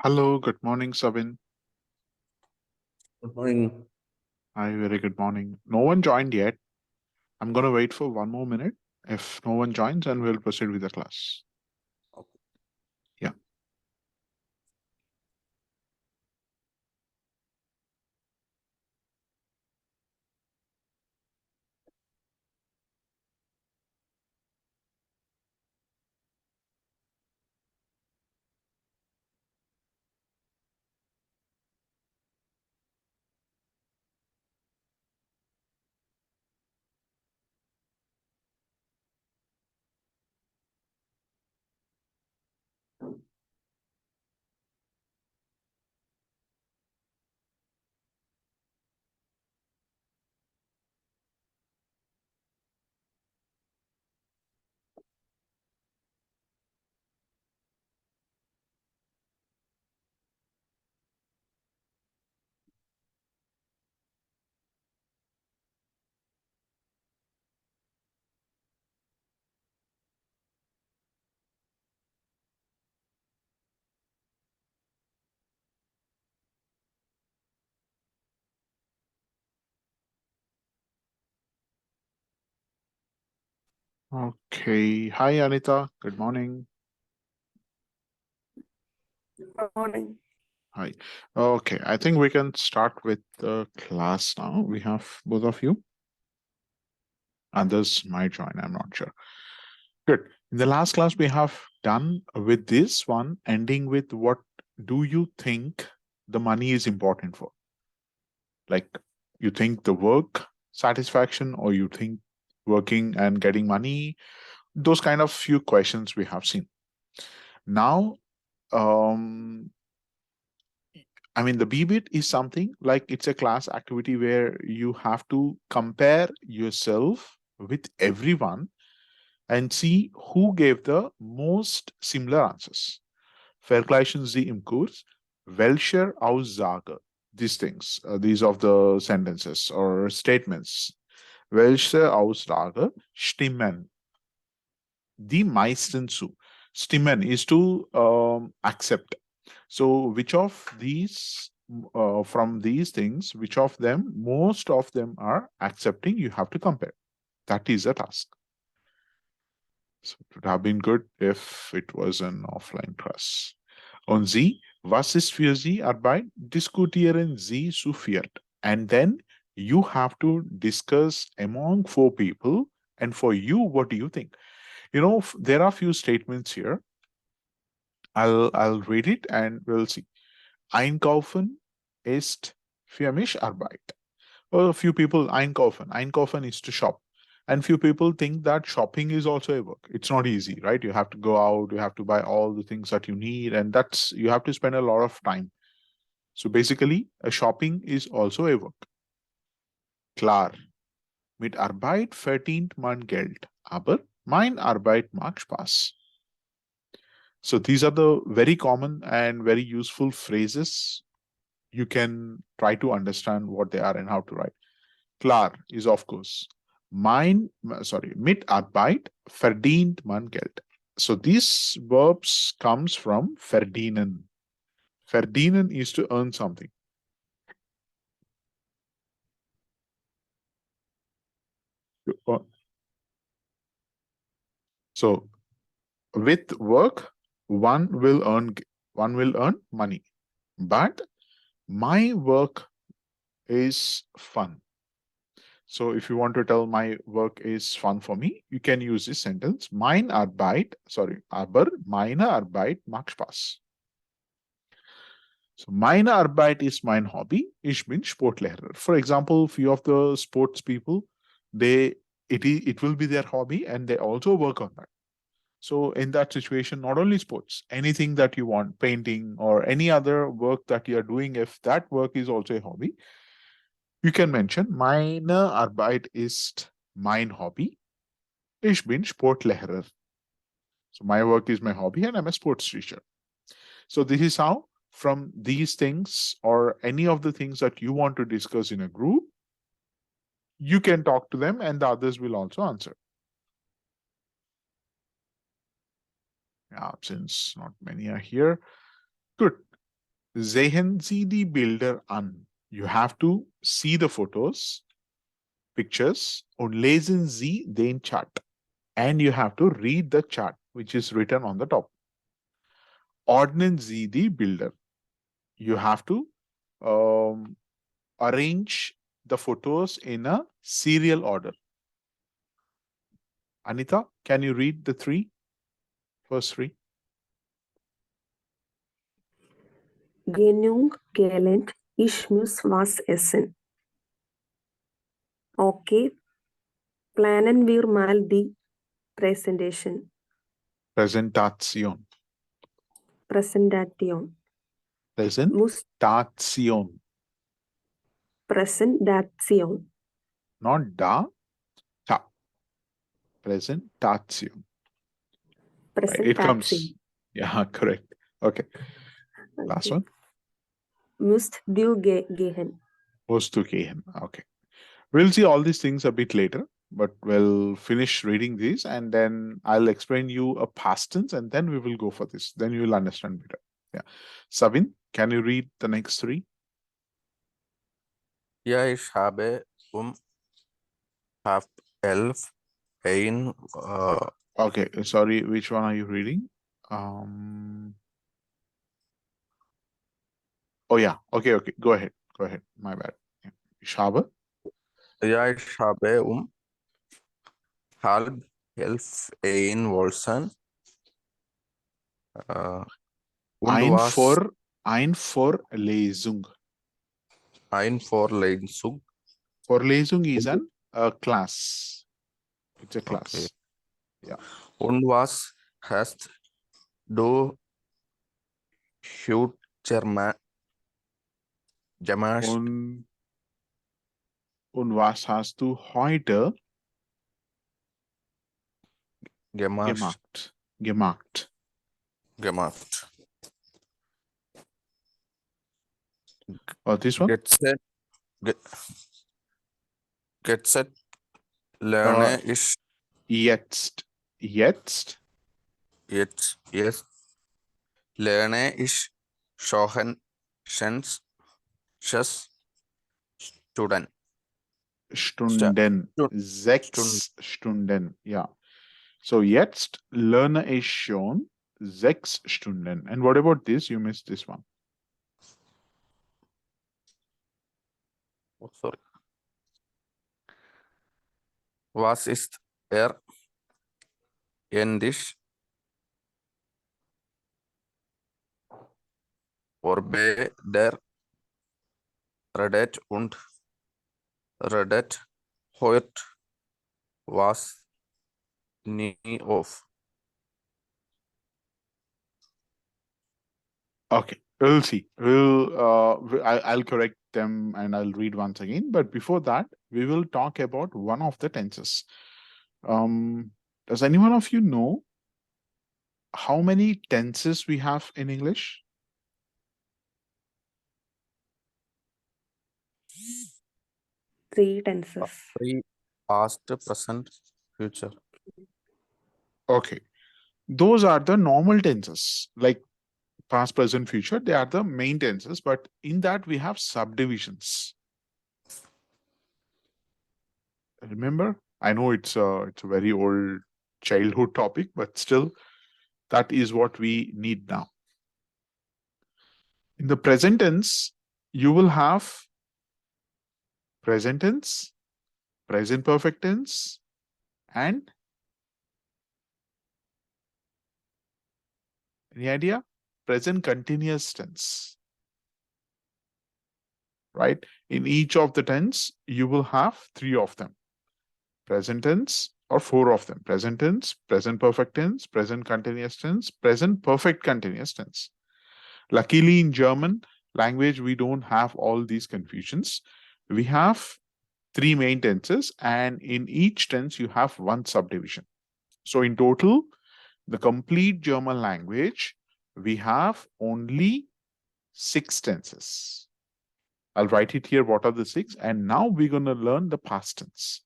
Hello, good morning, Sabin. Good morning. Hi, very good morning. No one joined yet. I'm going to wait for 1 more minute. If no one joins, then we'll proceed with the class. Yeah. Okay. Hi, Anita. Good morning. Good morning. Hi. Okay. I think we can start with the class now. We have both of you. Others might join. I'm not sure. Good. In the last class, we have done with this one, ending with what do you think the money is important for? Like, you think the work satisfaction, or you think working and getting money? Those kind of few questions we have seen. Now, um, I mean, the BBIT is something like it's a class activity where you have to compare yourself with everyone and see who gave the most similar answers. Vergleichen Sie im Kurs welche Aussage, these things, these of the sentences or statements. Welche Aussage stimmen die meisten zu? Stimmen is to accept. So which of these from these things, which of them, most of them are accepting, you have to compare. That is a task. So it would have been good if it was an offline class. Und Sie, was ist für Sie Arbeit? Diskutieren Sie zu viert. And then you have to discuss among 4 people. And for you, what do you think? You know, there are few statements here. I'll read it and we'll see. Einkaufen ist für mich Arbeit. Well, a few people einkaufen. Einkaufen is to shop. And few people think that shopping is also a work. It's not easy, right? You have to go out, you have to buy all the things that you need, and that's you have to spend a lot of time. So basically, a shopping is also a work. Klar, mit Arbeit verdient man Geld, aber mein Arbeit macht Spaß. So these are the very common and very useful phrases. You can try to understand what they are and how to write. Klar is of course. Mit Arbeit verdient man Geld. So these verbs comes from verdienen. Verdienen is to earn something. So with work, one will earn money. But my work is fun. So if you want to tell my work is fun for me, you can use this sentence. Aber meine Arbeit macht Spaß. So meine Arbeit ist mein Hobby. Ich bin Sportlehrer. For example, few of the sports people, it will be their hobby and they also work on that. So in that situation, not only sports, anything that you want, painting or any other work that you are doing, if that work is also a hobby, you can mention, meine Arbeit ist mein Hobby. Ich bin Sportlehrer. So my work is my hobby and I'm a sports teacher. So this is how, from these things or any of the things that you want to discuss in a group, you can talk to them and the others will also answer. Yeah, since not many are here. Good. Sehen Sie die Bilder an. You have to see the photos, pictures, und lesen Sie den Chart. And you have to read the chart, which is written on the top. Ordnen Sie die Bilder. You have to arrange the photos in a serial order. Anita, can you read the first three? Genug Gelend, ich muss was essen. Okay, planen wir mal die Präsentation. Präsentation. Präsentation. Muss Präsentation. Präsentation. Not da, ta. Präsentation. Right, it comes. Präsentation. Yeah, correct. Okay. Last one. Musst du gehen. Musst du gehen. Okay. We'll see all these things a bit later, but we'll finish reading these and then I'll explain you a past tense and then we will go for this. Then you will understand better. Yeah. Sabin, can you read the next three? Ja, ich habe halb 11 ein Okay, sorry, which one are you reading? Oh yeah, okay, go ahead, my bad. Yeah. Ich habe? Ja, ich habe halb 11 ein Wolsen. Und was Ein Vorlesung. ein Vorlesung. Vorlesung is a class. It's a class. Okay. Yeah. Und was hast du gemacht? Und was hast du heute gemacht? Oh, this one? Get set. Lerne ich jetzt lerne ich Stunden. 6 Stunden. Yeah. So jetzt lerne ich schon 6 Stunden. And what about this? You missed this one. Oh, sorry. Was ist endlich vorbei der Reddit und Reddit heute was nie auf. Okay, we'll see. I'll correct them and I'll read once again. But before that, we will talk about one of the tenses. Does anyone of you know how many tenses we have in English? Three tenses. Past, present, future. Okay, those are the normal tenses, like past, present, future. They are the main tenses, but in that we have subdivisions. Remember, I know it's a very old childhood topic, but still that is what we need now. In the present tense, you will have present tense, present perfect tense, and any idea? Present continuous tense. Right? In each of the tense, you will have 3 of them. Present tense or 4 of them. Present tense, present perfect tense, present continuous tense, present perfect continuous tense. Luckily in German language, we don't have all these confusions. We have 3 main tenses and in each tense you have 1 subdivision. So in total, the complete German language, we have only 6 tenses. I'll write it here, what are the 6? And now we're going to learn the past tense.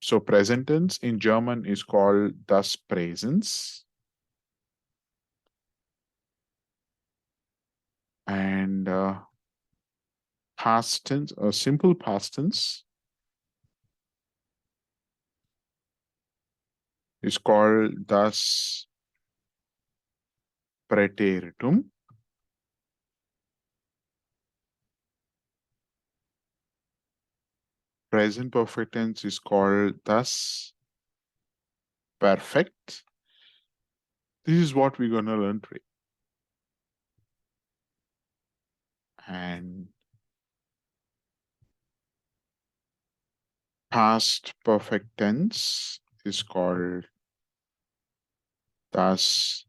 So present tense in German is called das Präsens. And past tense, simple past tense is called das Präteritum. Present perfect tense is called das Perfekt. This is what we're going to learn today. And past perfect tense is called das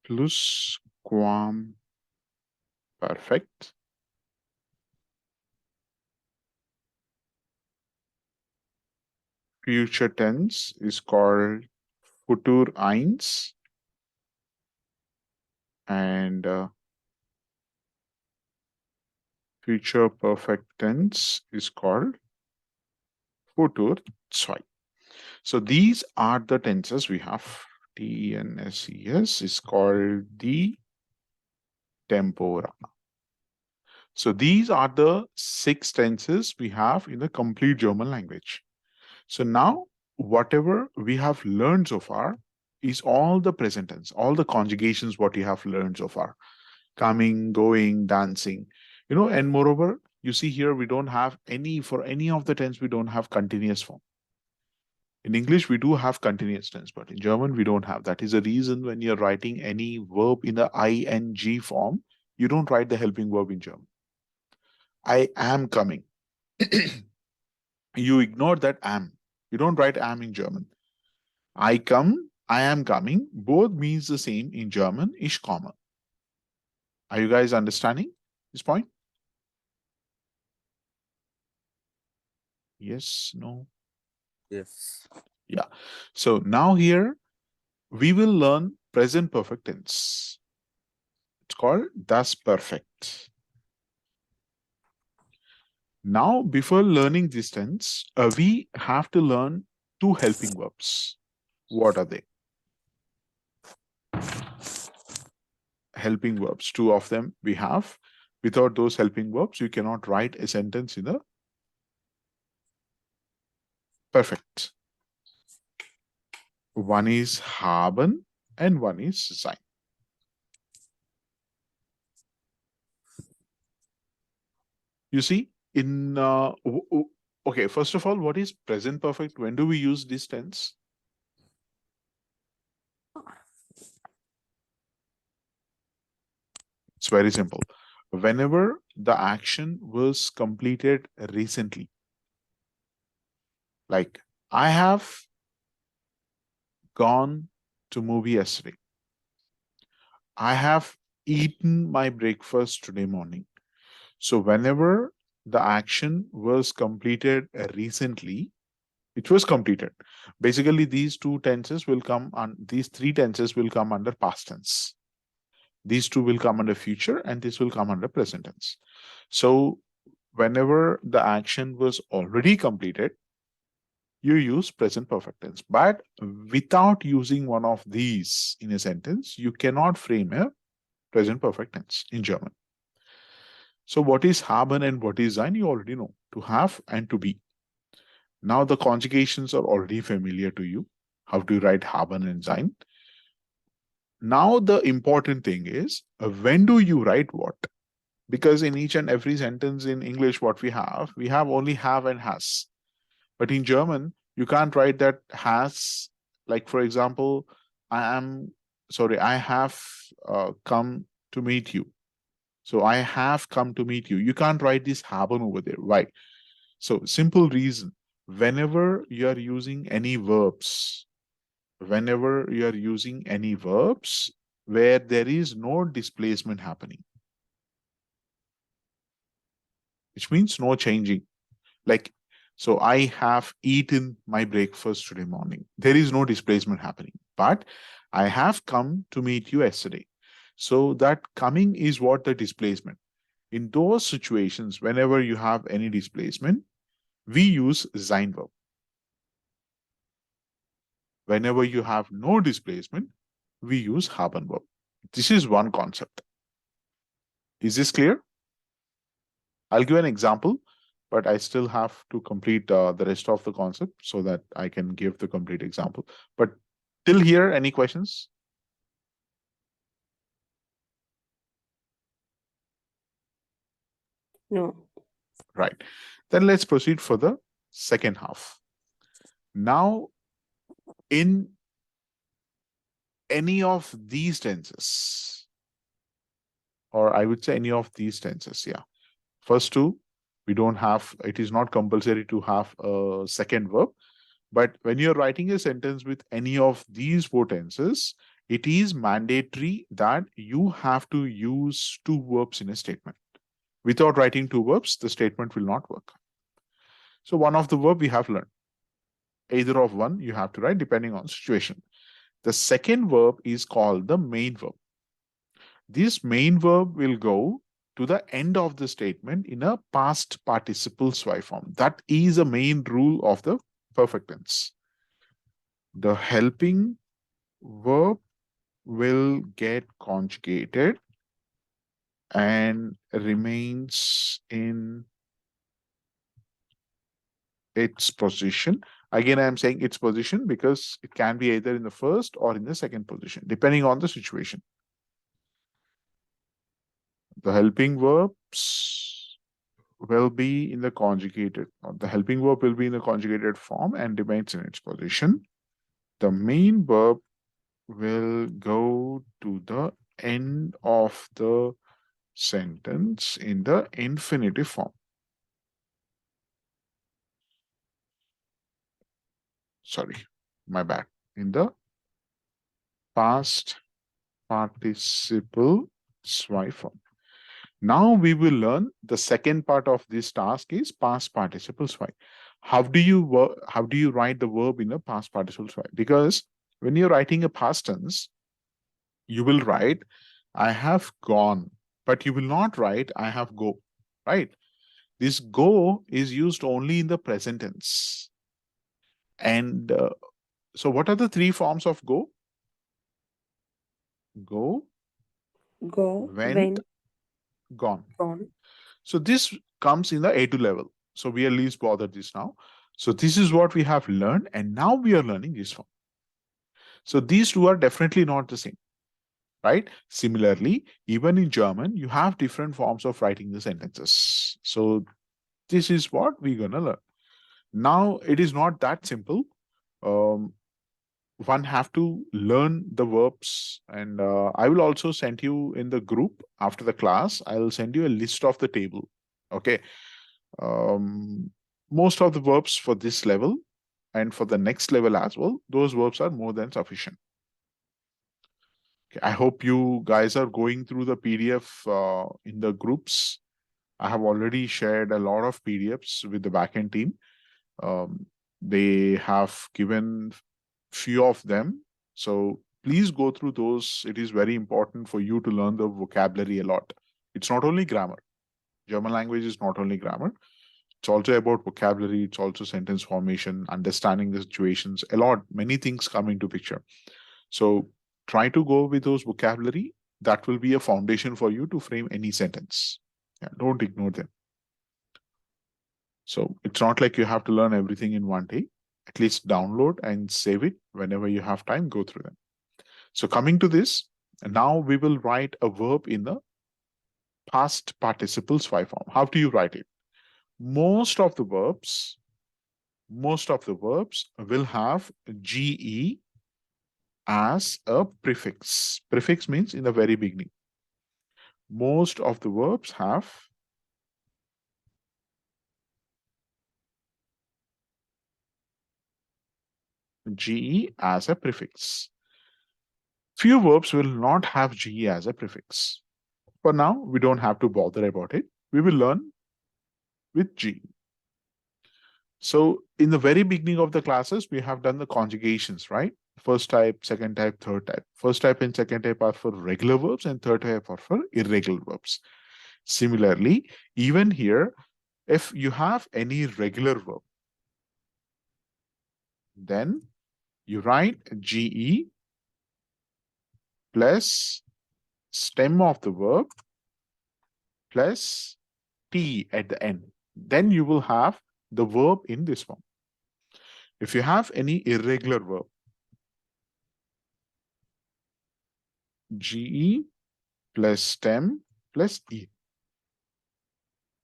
Plusquamperfekt. Future tense is called Futur eins. And future perfect tense is called Futur zwei. So these are the tenses we have. TNSES is called the tempora. So these are the 6 tenses we have in the complete German language. So now whatever we have learned so far is all the present tense, all the conjugations what you have learned so far. Coming, going, dancing, and moreover, you see here we don't have for any of the tense, we don't have continuous form. In English, we do have continuous tense, but in German, we don't have. That is the reason when you're writing any verb in the ing form, you don't write the helping verb in German. I am coming. You ignore that am. You don't write am in German. I come, I am coming, both means the same in German, ich komme. Are you guys understanding this point? Yes, no? Yes. Yeah. So now here we will learn present perfect tense. It's called das Perfekt. Now, before learning this tense, we have to learn 2 helping verbs. What are they? Helping verbs, 2 of them we have. Without those helping verbs, you cannot write a sentence in the perfect. One is haben and one is sein. You see, okay, first of all, what is present perfect? When do we use this tense? It's very simple. Whenever the action was completed recently, like I have gone to movie yesterday. I have eaten my breakfast today morning. So whenever the action was completed recently, it was completed. Basically, these 2 tenses will come on, these 3 tenses will come under past tense. These 2 will come under future and this will come under present tense. So whenever the action was already completed, you use present perfect tense. But without using one of these in a sentence, you cannot frame a present perfect tense in German. So what is haben and what is sein? You already know, to have and to be. Now the conjugations are already familiar to you. How to write haben and sein. Now the important thing is, when do you write what? Because in each and every sentence in English, what we have only have and has. But in German, you can't write that has, like for example, I have come to meet you. So I have come to meet you. You can't write this haben over there. Why? So simple reason. Whenever you are using any verbs, where there is no displacement happening, which means no changing. Like, so I have eaten my breakfast today morning. There is no displacement happening, but I have come to meet you yesterday. So that coming is what the displacement. In those situations, whenever you have any displacement, we use sein verb. Whenever you have no displacement, we use haben verb. This is one concept. Is this clear? I'll give an example, but I still have to complete the rest of the concept so that I can give the complete example. But till here, any questions? No. Right. Then let's proceed for the second half. Now, in any of these tenses, or I would say any of these tenses, yeah. First two, we don't have, it is not compulsory to have a second verb. But when you're writing a sentence with any of these four tenses, it is mandatory that you have to use two verbs in a statement. Without writing two verbs, the statement will not work. So one of the verb we have learned. Either of one you have to write depending on situation. The second verb is called the main verb. This main verb will go to the end of the statement in a past participle SY form. That is a main rule of the perfect tense. The helping verb will get conjugated and remains in its position. Again, I am saying its position because it can be either in the first or in the second position, depending on the situation. The helping verbs will be in the conjugated, or the helping verb will be in the conjugated form and remains in its position. The main verb will go to the end of the sentence in the infinitive form. Sorry, my bad. In the past participle SY form. Now we will learn the second part of this task is past participle SY. How do you write the verb in a past participle SY? Because when you're writing a past tense, you will write I have gone, but you will not write I have go, right? This go is used only in the present tense. And so what are the three forms of go? Go, Go, went, gone. gone. So this comes in the A2 level. So we are least bothered this now. So this is what we have learned, and now we are learning this form. So these two are definitely not the same, right? Similarly, even in German, you have different forms of writing the sentences. So this is what we're gonna learn. Now it is not that simple. One have to learn the verbs, and I will also send you in the group after the class. I will send you a list of the table. Okay. Most of the verbs for this level and for the next level as well, those verbs are more than sufficient. Okay, I hope you guys are going through the PDF in the groups. I have already shared a lot of PDFs with the backend team. They have given few of them. So please go through those. It is very important for you to learn the vocabulary a lot. It's not only grammar. German language is not only grammar. It's also about vocabulary. It's also sentence formation, understanding the situations. A lot, many things come into picture. So try to go with those vocabulary. That will be a foundation for you to frame any sentence. Yeah, don't ignore them. So it's not like you have to learn everything in one day. At least download and save it whenever you have time, go through them. So coming to this, now we will write a verb in the past participle SY form. How do you write it? Most of the verbs will have GE as a prefix. Prefix means in the very beginning. Most of the verbs have GE as a prefix. Few verbs will not have GE as a prefix. For now, we don't have to bother about it. We will learn with G. So in the very beginning of the classes, we have done the conjugations, right? First type, second type, third type. First type and second type are for regular verbs and third type are for irregular verbs. Similarly, even here, if you have any regular verb, then you write GE plus stem of the verb plus T at the end. Then you will have the verb in this form. If you have any irregular verb, GE plus stem plus E.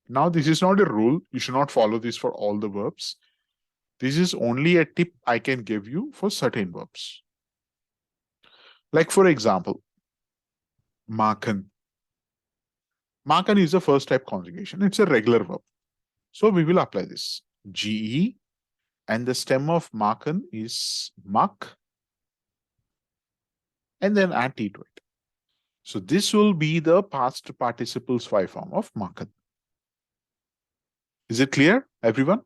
Now, this is not a rule. You should not follow this for all the verbs. This is only a tip I can give you for certain verbs. Like, for example, Maken. Maken is a first type conjugation. It's a regular verb. So we will apply this. GE and the stem of Maken is mak. And then add T to it. So this will be the past participle SY form of Maken. Is it clear, everyone?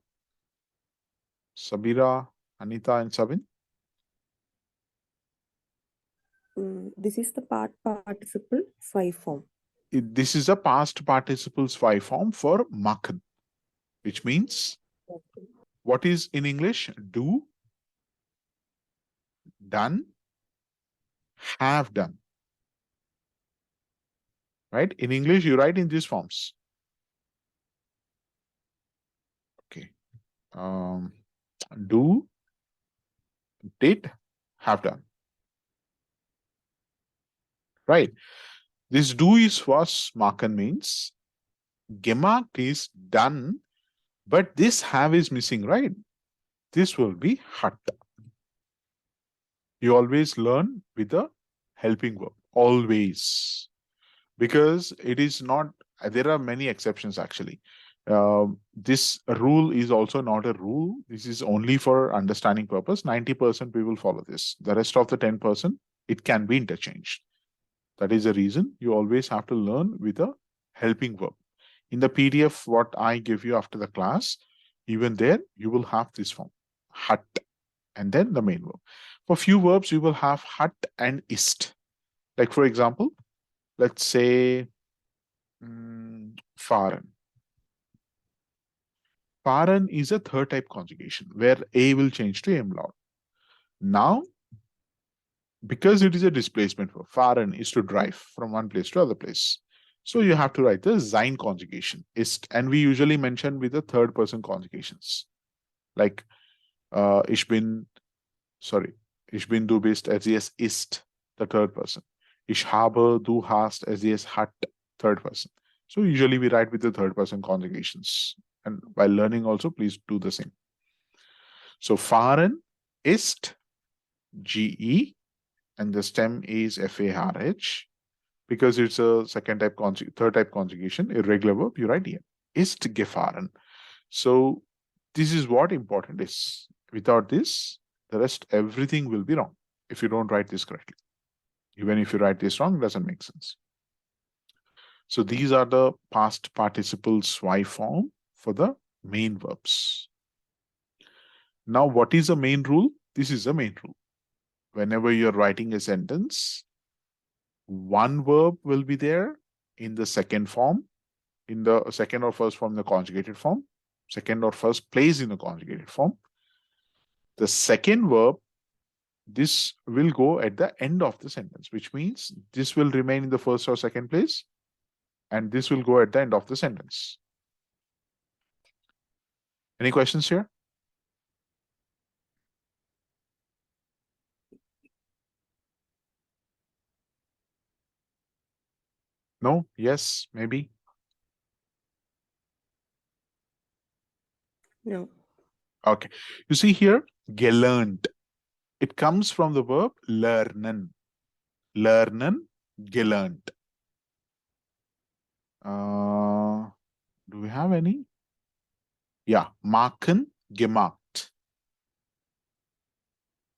Sabira, Anita, and Sabin? This is the participle SY form. This is a past participle SY form for Maken, which means what is in English? Do, done, have done. Right? In English, you write in these forms. Okay. Do, did, have done. Right. This do is was Maken means. Gemacht is done, but this have is missing, right? This will be hat. You always learn with a helping verb. Always. Because it is not, there are many exceptions actually. This rule is also not a rule. This is only for understanding purpose. 90% we will follow this. The rest of the 10%, it can be interchanged. That is the reason you always have to learn with a helping verb. In the PDF, what I give you after the class, even there, you will have this form, hat, and then the main verb. For few verbs, you will have hat and ist. Like, for example, let's say fahren. Fahren is a third type conjugation where A will change to umlaut. Now, because it is a displacement verb, fahren is to drive from one place to other place. So you have to write the sein conjugation, ist, and we usually mention with the third person conjugations. Like ich bin, du bist, es ist, the third person. Ich habe, du hast, es hat, third person. So usually we write with the third person conjugations. And while learning also, please do the same. So fahren, ist, GE, and the stem is FARH. Because it's a third type conjugation, irregular verb, you write here. Ist gefahren. So this is what important is. Without this, the rest, everything will be wrong if you don't write this correctly. Even if you write this wrong, it doesn't make sense. So these are the past participle SY form for the main verbs. Now, what is the main rule? This is the main rule. Whenever you're writing a sentence, one verb will be there in the second form, in the second or first form, the conjugated form, second or first place in the conjugated form. The second verb, this will go at the end of the sentence, which means this will remain in the first or second place, and this will go at the end of the sentence. Any questions here? No? Yes? Maybe? No. Okay. You see here, gelernt. It comes from the verb lernen. Lernen, gelernt. Do we have any? Yeah, machen, gemacht.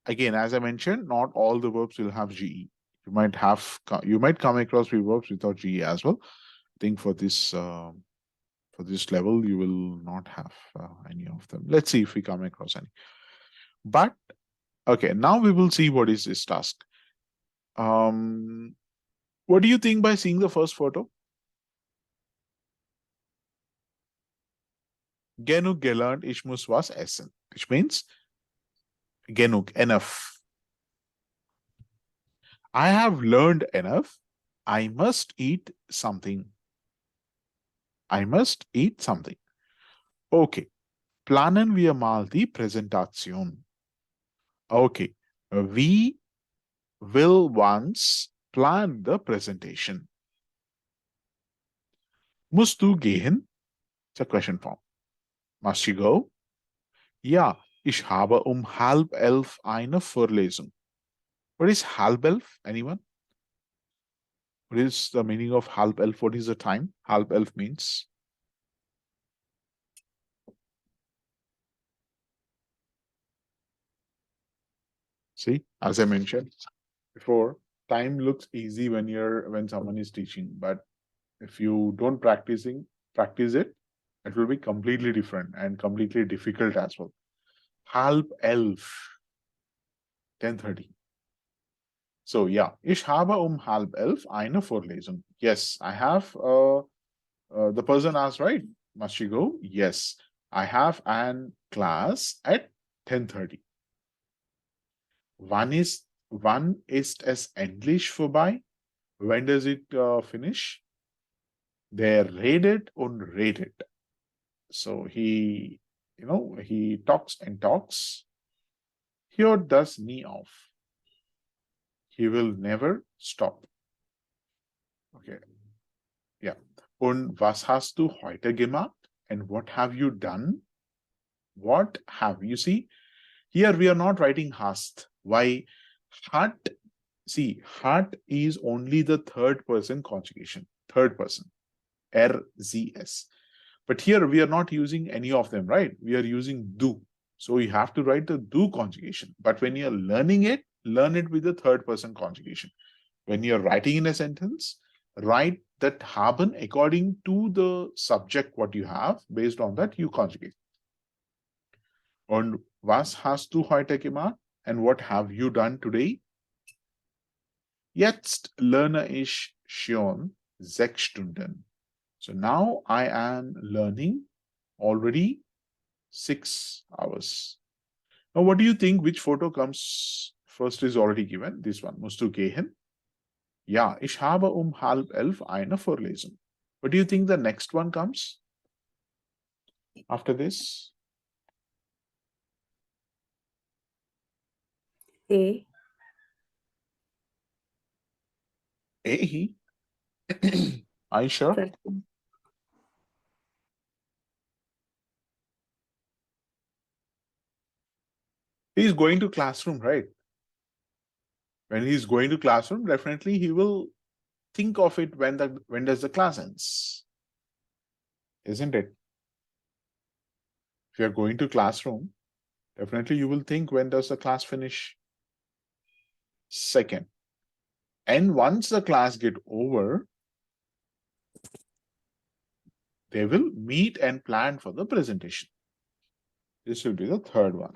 Again, as I mentioned, not all the verbs will have GE. You might come across few verbs without GE as well. I think for this level, you will not have any of them. Let's see if we come across any. But okay, now we will see what is this task. What do you think by seeing the first photo? Genug gelernt, ich muss was essen, which means genug, enough. I have learned enough. I must eat something. I must eat something. Okay. Planen wir mal die Präsentation. Okay. We will once plan the presentation. Musst du gehen? It's a question form. Must she go? Ja, ich habe 10:30 eine Vorlesung. What is 10:30? Anyone? What is the meaning of 10:30? What is the time? 10:30 means? See, as I mentioned before, time looks easy when someone is teaching, but if you don't practice it, it will be completely different and completely difficult as well. 10:30, 10:30. So yeah, ich habe 10:30 eine Vorlesung. Yes, I have. The person asked, right? Must she go? Yes, I have an class at 10:30. Wann ist es endlich vorbei? When does it finish? Der redet und redet. So he talks and talks. Hört das nie auf. He will never stop. Okay. Yeah. Und was hast du heute gemacht? And what have you done? What have you see? Here we are not writing hast. Why? Hat. See, hat is only the third person conjugation. Third person. RZS. But here we are not using any of them, right? We are using do. So you have to write the do conjugation. But when you're learning it, learn it with the third person conjugation. When you're writing in a sentence, write that haben according to the subject what you have. Based on that, you conjugate. Und was hast du heute gemacht? And what have you done today? Jetzt lerne ich schon 6 Stunden. So now I am learning already 6 hours. Now, what do you think? Which photo comes first is already given? This one. Musst du gehen? Ja, ich habe 10:30 eine Vorlesung. What do you think the next one comes after this? A. A. Are you sure? Correct. He's going to classroom, right? When he's going to classroom, definitely he will think of it when does the class ends, isn't it? If you're going to classroom, definitely you will think when does the class finish? Second. And once the class get over, they will meet and plan for the presentation. This will be the third one.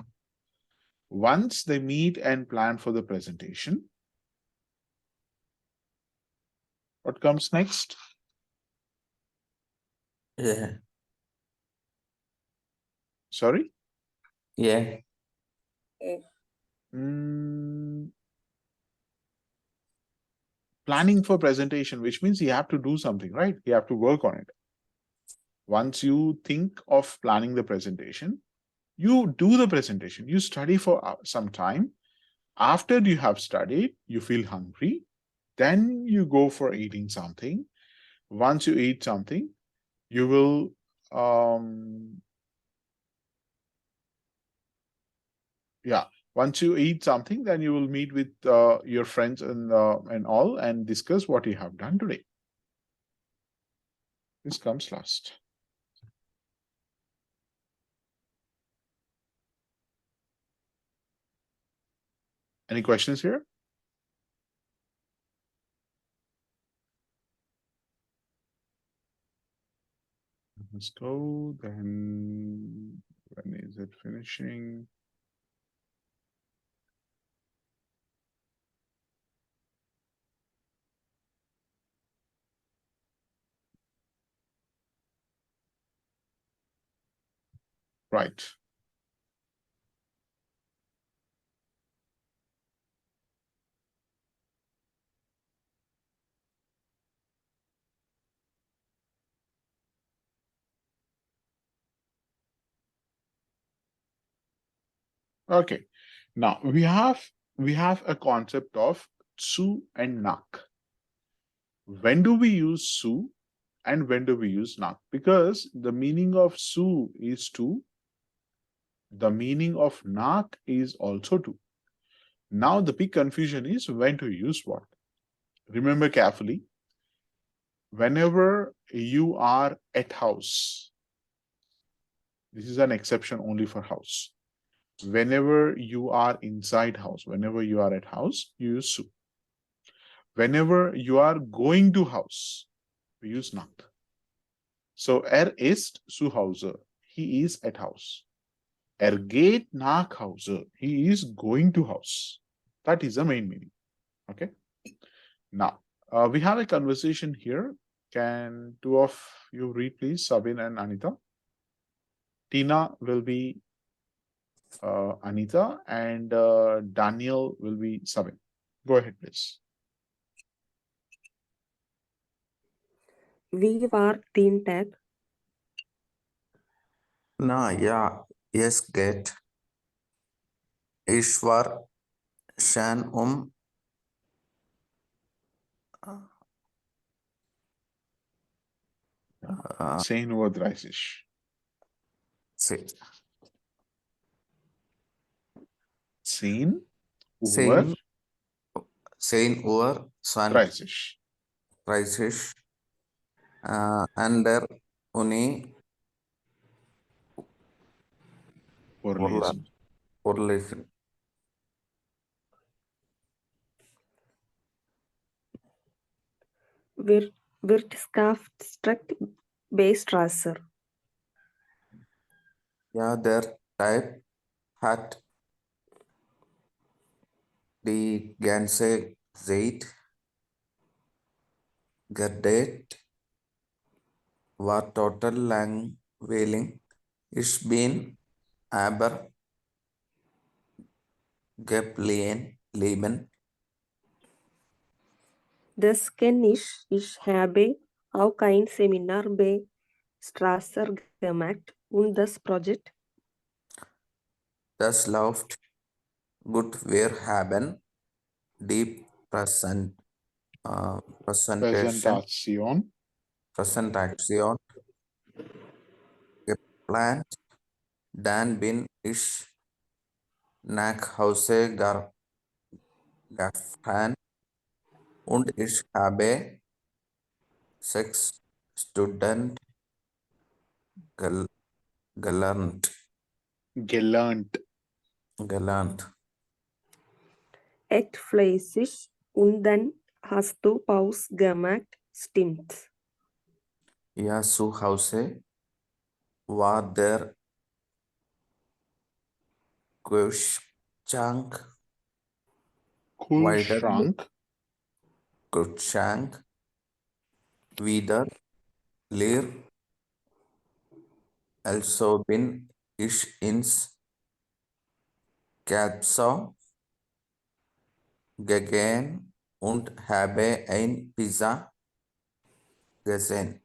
Once they meet and plan for the presentation, what comes next? Yeah. Sorry? Yeah. Planning for presentation, which means you have to do something, right? You have to work on it. Once you think of planning the presentation, you do the presentation. You study for some time. After you have studied, you feel hungry. Then you go for eating something. Once you eat something, you will once you eat something, then you will meet with your friends and all and discuss what you have done today. This comes last. Any questions here? Let's go. Then when is it finishing? Right. Okay. Now we have a concept of zu and nach. When do we use zu and when do we use nach? Because the meaning of zu is to, the meaning of nach is also to. Now the big confusion is when to use what. Remember carefully, whenever you are at house, this is an exception only for house. Whenever you are inside house, whenever you are at house, you use zu. Whenever you are going to house, we use nach. So ist zu Hause. He is at house. Geht nach Hause. He is going to house. That is the main meaning. Okay. Now, we have a conversation here. Can two of you read, please? Sabin and Anita. Tina will be Anita and Daniel will be Sabin. Go ahead, please. Wie war dein Tag? Na ja, es geht. Ich war schön uh, 10 Uhr 30. 10 Uhr 10 Uhr 30. 30 an der Uni Vorlesen. vorlesen. Wirtschaft Beistrasser. Ja, der Typ hat die ganze Zeit geredet, war total langweilig. Ich bin aber geblieben. Das kenne ich. Ich habe auch ein Seminar bei Strasser gemacht und das Projekt. Das läuft gut. Wir haben die Präsentation geplant. Dann bin ich nach Hause gefahren und ich habe 6 Stunden gelernt. Echt fleißig und dann hast du Pause gemacht, stimmt. Ja, zu Hause war der Kühlschrank wieder leer. Also bin ich ins Café gegangen und habe ein Pizza gesehen.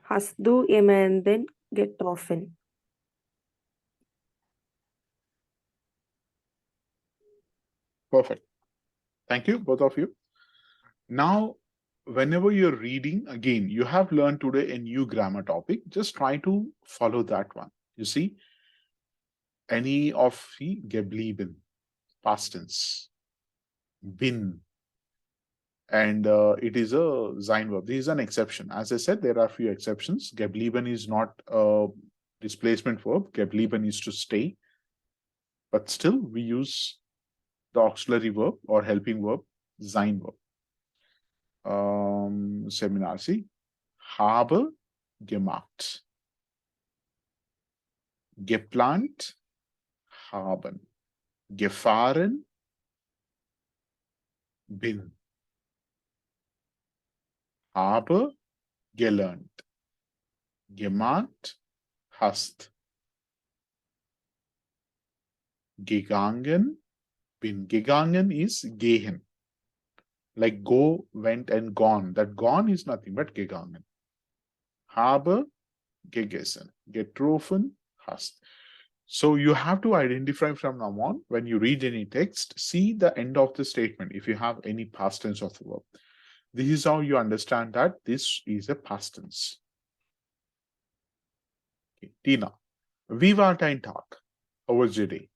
Hast du jemanden getroffen? Perfect. Thank you, both of you. Now, whenever you're reading, again, you have learned today a new grammar topic. Just try to follow that one. You see, any of the geblieben, past tense, bin, and it is a sein verb. This is an exception. As I said, there are few exceptions. Geblieben is not a displacement verb. Geblieben is to stay. But still, we use the auxiliary verb or helping verb, sein verb. Seminar, see, habe gemacht, geplant, haben, gefahren, bin, habe gelernt, gemacht, hast, gegangen, bin. Gegangen is gehen. Like go, went, and gone. That gone is nothing but gegangen. Habe gegessen, getroffen, hast. So you have to identify from now on, when you read any text, see the end of the statement if you have any past tense of the verb. This is how you understand that this is a past tense. Okay. Tina, wie war dein Tag? How was your day?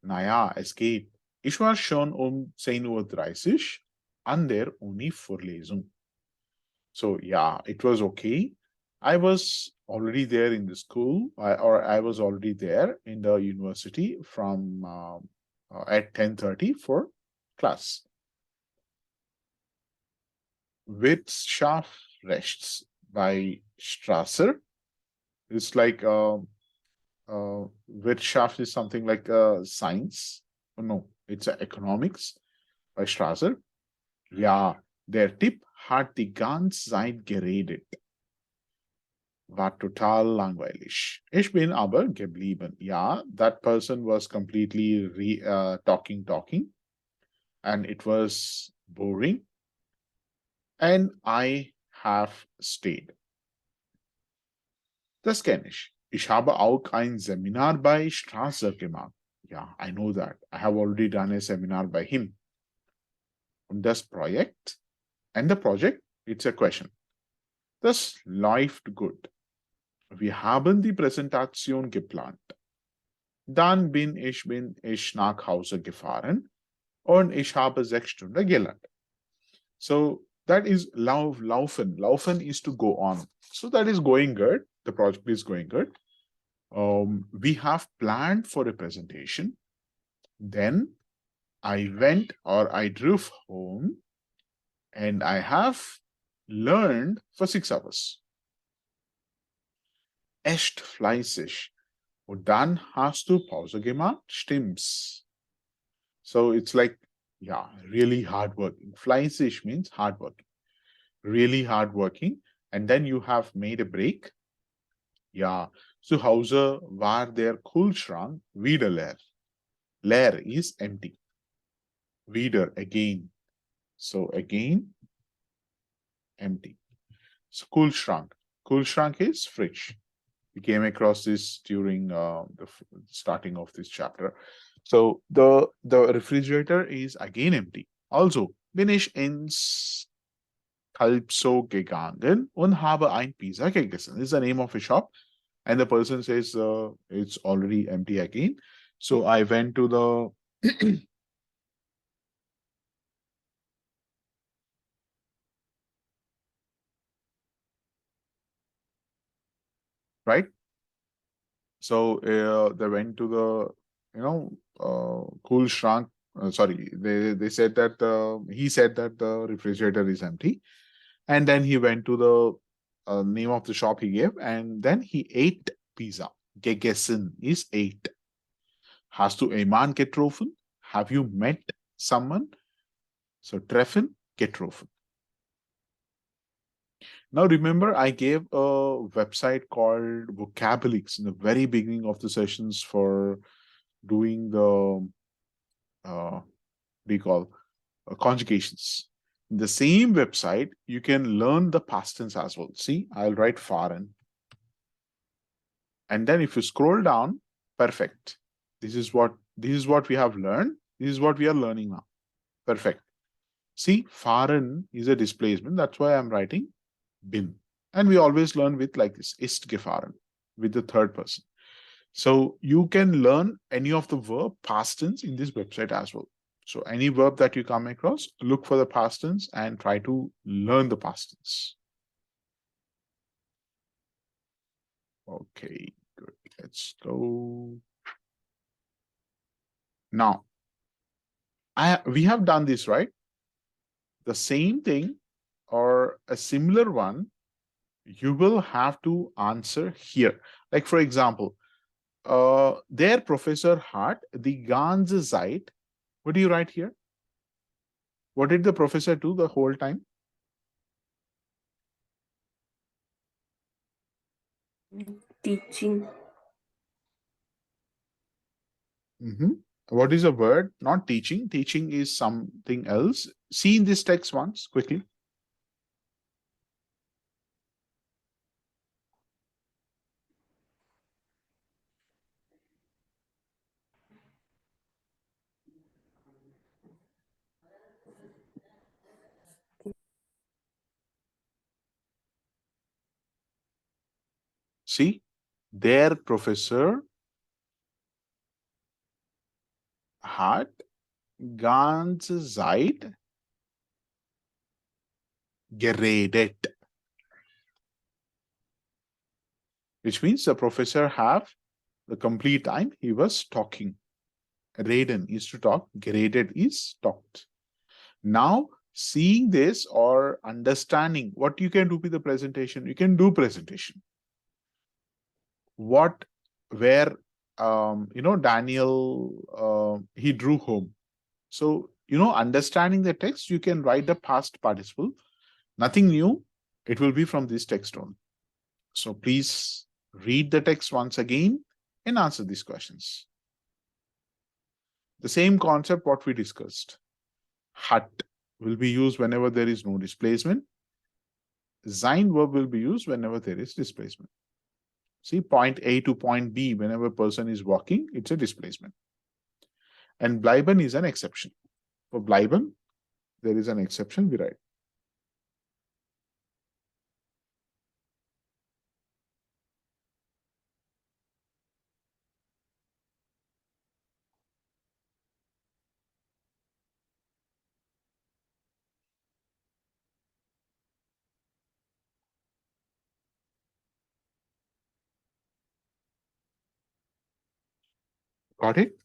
Naja, es geht. Ich war schon 10:30 Uhr an der Uni-Vorlesung. So yeah, it was okay. I was already there in the school, or I was already there in the university from at 10:30 for class. Wirtschaftsrechts by Strasser. It's like Wirtschaft is something like science. Oh, no, it's economics by Strasser. Ja, der Typ hat die ganze Zeit geredet. War total langweilig. Ich bin aber geblieben. Ja, that person was completely talking, and it was boring. And I have stayed. Das kenne ich. Ich habe auch ein Seminar bei Strasser gemacht. Ja, I know that. I have already done a seminar by him. Und das Projekt, and the project, it's a question. Das läuft gut. Wir haben die Präsentation geplant. Dann bin ich nach Hause gefahren und ich habe 6 Stunden gelernt. So that is laufen. Laufen is to go on. So that is going good. The project is going good. We have planned for a presentation. Then I went, or I drove home, and I have learned for 6 hours. Echt fleißig. Und dann hast du Pause gemacht, stimmt's? So it's like, yeah, really hardworking. Fleißig means hardworking. Really hardworking. And then you have made a break. Ja, zu Hause war der Kühlschrank wieder leer. Leer is empty. Wieder, again. So again, empty. So Kühlschrank. Kühlschrank is fridge. We came across this during the starting of this chapter. So the refrigerator is again empty. Also, bin ich ins Kalbso gegangen und habe ein Pizza gegessen. This is the name of a shop. And the person says it's already empty again. So I went to the right. So they went to the cool shrunk. Sorry, they said that he said that the refrigerator is empty, and then he went to the name of the shop he gave, and then he ate pizza. Gegessen is ate. Hast du einmal getroffen? Have you met someone? So treffen, getroffen. Now remember, I gave a website called Vocabulix in the very beginning of the sessions for doing the what do you call conjugations. In the same website, you can learn the past tense as well. See, I'll write fahren. And then if you scroll down, perfect. This is what we have learned. This is what we are learning now. Perfect. See, fahren is a displacement. That's why I'm writing bin. And we always learn with like this, ist gefahren, with the third person. So you can learn any of the verb past tense in this website as well. So any verb that you come across, look for the past tense and try to learn the past tense. Okay, good. Let's go. Now, we have done this, right? The same thing or a similar one, you will have to answer here. Like, for example, der Professor hat die ganze Zeit. What do you write here? What did the professor do the whole time? Teaching. What is a word? Not teaching. Teaching is something else. See in this text once, quickly. See, their professor hat ganze Zeit geredet, which means the professor have the complete time he was talking. Reden is to talk, geredet is talked. Now, seeing this or understanding what you can do with the presentation, you can do presentation. What, where, Daniel, he drew home. So, understanding the text, you can write the past participle. Nothing new. It will be from this text only. So please read the text once again and answer these questions. The same concept what we discussed. Hat will be used whenever there is no displacement. Sein verb will be used whenever there is displacement. See, point A to point B, whenever a person is walking, it's a displacement. And bleiben is an exception. For bleiben, there is an exception we write. Got it?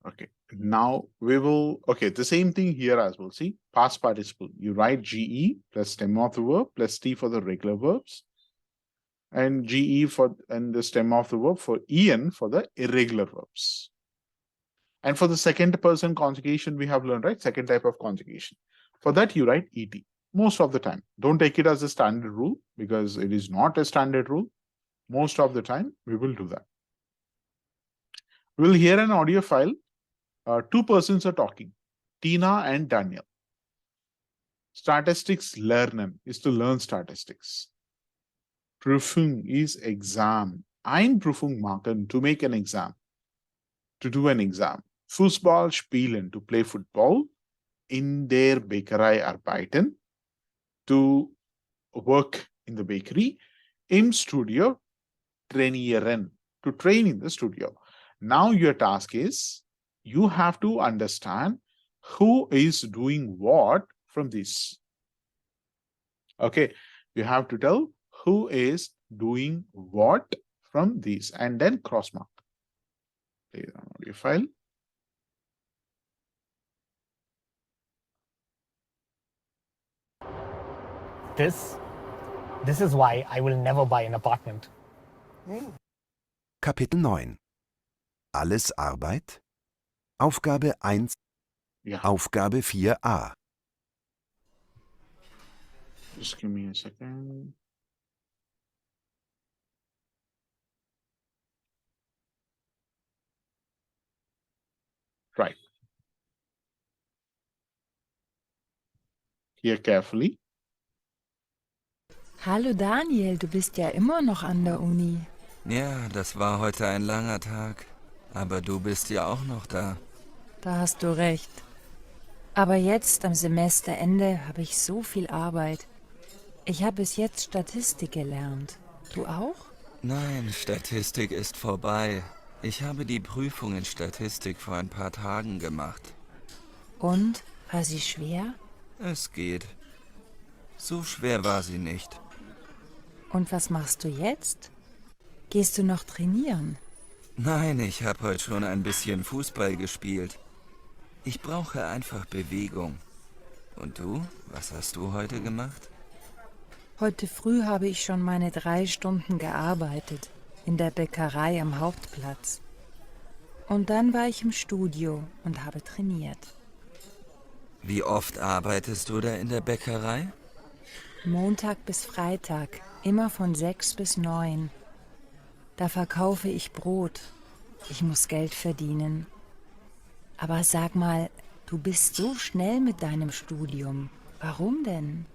Okay, now we will, the same thing here as well. See, past participle, you write GE plus stem of the verb plus T for the regular verbs and GE and the stem of the verb for EN for the irregular verbs. And for the second person conjugation, we have learned, right? Second type of conjugation. For that, you write ET most of the time. Don't take it as a standard rule because it is not a standard rule. Most of the time, we will do that. We'll hear an audio file. Two persons are talking, Tina and Daniel. Statistics lernen is to learn statistics. Prüfung is exam. Ein Prüfung machen, to make an exam, to do an exam. Fußball spielen, to play football. In der Bäckerei arbeiten, to work in the bakery. Im Studio trainieren, to train in the studio. Now your task is, you have to understand who is doing what from this. Okay, you have to tell who is doing what from this and then cross mark. Play the audio file. This is why I will never buy an apartment. Kapitel 9. Alles Arbeit? Aufgabe 1, Yeah, Aufgabe 4a. just give me a second. Right. Here carefully. Hallo Daniel, du bist ja immer noch an der Uni. Ja, das war heute ein langer Tag. Aber du bist ja auch noch da. Da hast du recht. Aber jetzt am Semesterende habe ich so viel Arbeit. Ich habe bis jetzt Statistik gelernt. Du auch? Nein, Statistik ist vorbei. Ich habe die Prüfung in Statistik vor ein paar Tagen gemacht. Und? War sie schwer? Es geht. So schwer war sie nicht. Und was machst du jetzt? Gehst du noch trainieren? Nein, ich habe heute schon ein bisschen Fußball gespielt. Ich brauche einfach Bewegung. Und du? Was hast du heute gemacht? Heute früh habe ich schon meine 3 Stunden gearbeitet, in der Bäckerei am Hauptplatz. Und dann war ich im Studio und habe trainiert. Wie oft arbeitest du da in der Bäckerei? Montag bis Freitag, immer von 6 bis 9. Da verkaufe ich Brot. Ich muss Geld verdienen. Aber sag mal, du bist so schnell mit deinem Studium. Warum denn?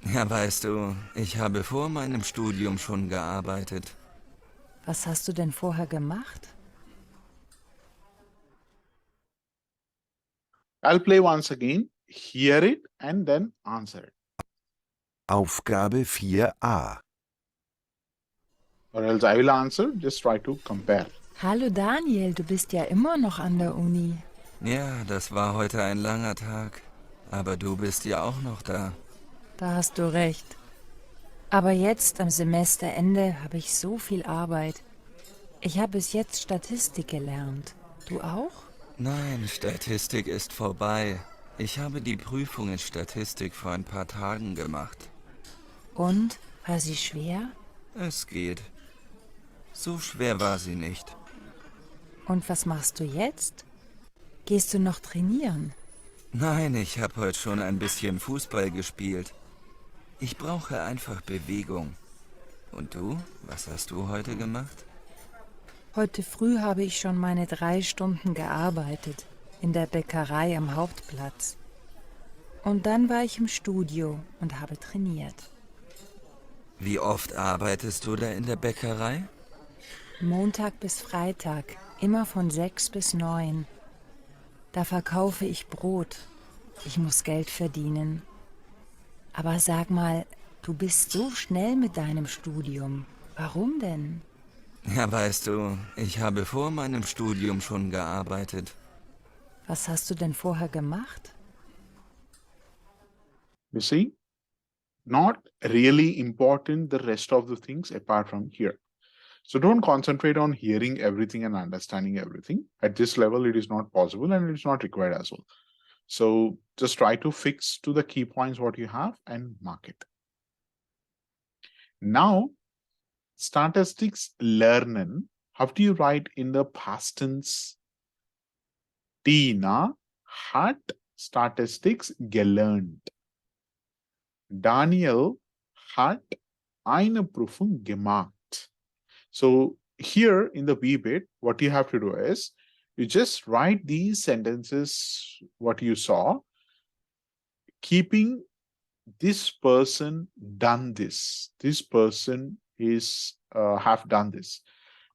Ja, weißt du, ich habe vor meinem Studium schon gearbeitet. Was hast du denn vorher gemacht? I'll play once again. hear it and then answer it. Aufgabe 4a. Or else I will answer, just try to compare. Hallo Daniel, du bist ja immer noch an der Uni. Ja, das war heute ein langer Tag. Aber du bist ja auch noch da. Da hast du recht. Aber jetzt am Semesterende habe ich so viel Arbeit. Ich habe bis jetzt Statistik gelernt. Du auch? Nein, Statistik ist vorbei. Ich habe die Prüfung in Statistik vor ein paar Tagen gemacht. Und? War sie schwer? Es geht. So schwer war sie nicht. Und was machst du jetzt? Gehst du noch trainieren? Nein, ich habe heute schon ein bisschen Fußball gespielt. Ich brauche einfach Bewegung. Und du? Was hast du heute gemacht? Heute früh habe ich schon meine 3 Stunden gearbeitet, in der Bäckerei am Hauptplatz. Und dann war ich im Studio und habe trainiert. Wie oft arbeitest du da in der Bäckerei? Montag bis Freitag, immer von 6 bis 9. Da verkaufe ich Brot. Ich muss Geld verdienen. Aber sag mal, du bist so schnell mit deinem Studium. Warum denn? Ja, weißt du, ich habe vor meinem Studium schon gearbeitet. Was hast du denn vorher gemacht? You see, not really important the rest of the things apart from here. So don't concentrate on hearing everything and understanding everything. At this level, it is not possible and it is not required as well. So just try to fix to the key points what you have and mark it. Now, statistics lernen. How do you write in the past tense? Tina hat Statistics gelernt. Daniel hat eine Prüfung gemacht. So here in the B bit, what you have to do is you just write these sentences, what you saw, keeping this person done this. This person is have done this.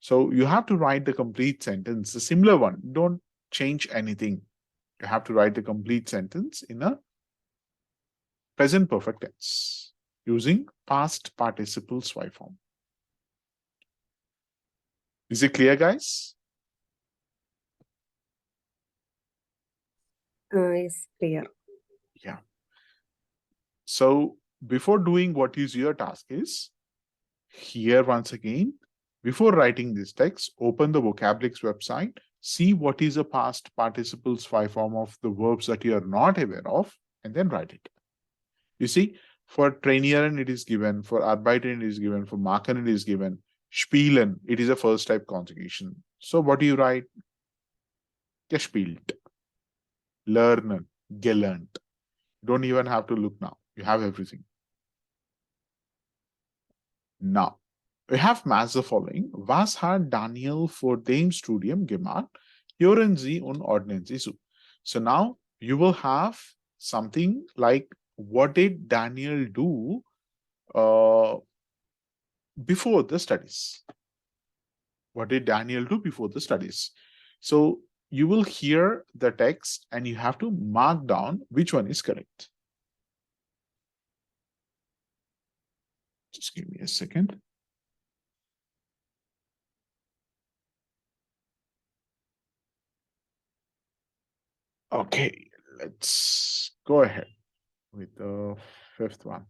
So you have to write the complete sentence, a similar one. Don't change anything. You have to write the complete sentence in a present perfect tense using past participle SY form. Is it clear, guys? Is clear. Yeah. So before doing what is your task is, here once again, before writing this text, open the Vocabulix website, see what is a past participle SY form of the verbs that you are not aware of, and then write it. You see, for trainieren it is given, for arbeiten it is given, for machen it is given, spielen, it is a first type conjugation. So what do you write? Gespielt. Lernen, gelernt. Don't even have to look now. You have everything. Now, we have mass the following. Was hat Daniel vor dem Studium gemacht? Hören Sie und ordnen Sie zu. So now you will have something like, what did Daniel do before the studies? What did Daniel do before the studies? So you will hear the text and you have to mark down which one is correct. Just give me a second. Okay, let's go ahead with the 5th one.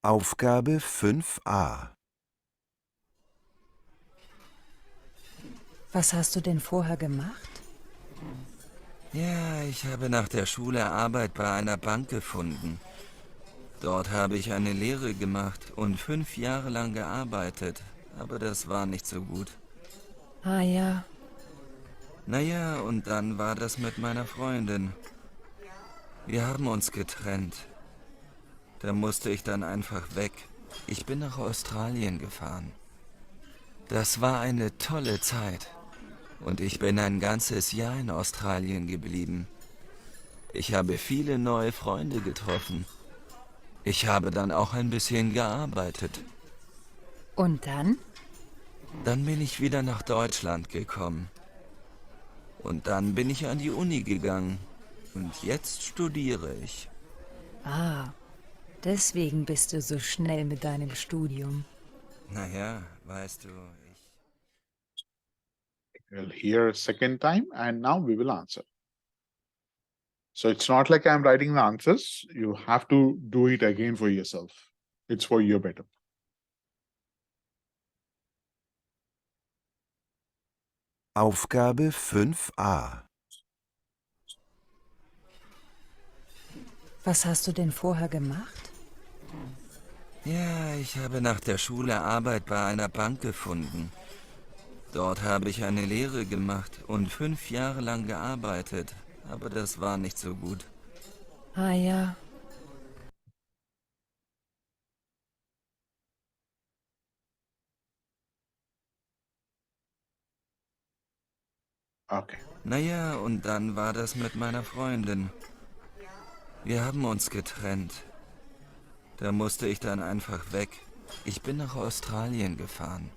Aufgabe 5a. Was hast du denn vorher gemacht? Ja, ich habe nach der Schule Arbeit bei einer Bank gefunden. Dort habe ich eine Lehre gemacht und 5 Jahre lang gearbeitet, aber das war nicht so gut. Ah ja, Naja, und dann war das mit meiner Freundin. Wir haben uns getrennt. Da musste ich dann einfach weg. Ich bin nach Australien gefahren. Das war eine tolle Zeit. Und ich bin ein ganzes Jahr in Australien geblieben. Ich habe viele neue Freunde getroffen. Ich habe dann auch ein bisschen gearbeitet. und dann? Dann bin ich wieder nach Deutschland gekommen. Und dann bin ich an die Uni gegangen. Und jetzt studiere ich. Ah, deswegen bist du so schnell mit deinem Studium. Naja, weißt du, We'll hear a second time and now we will answer. So it's not like I'm writing the answers. You have to do it again for yourself. It's for your better. Aufgabe 5a. Was hast du denn vorher gemacht? Ja, ich habe nach der Schule Arbeit bei einer Bank gefunden. Dort habe ich eine Lehre gemacht und 5 Jahre lang gearbeitet, aber das war nicht so gut. Ah ja, Okay. Naja, und dann war das mit meiner Freundin. Wir haben uns getrennt. Da musste ich dann einfach weg. Ich bin nach Australien gefahren.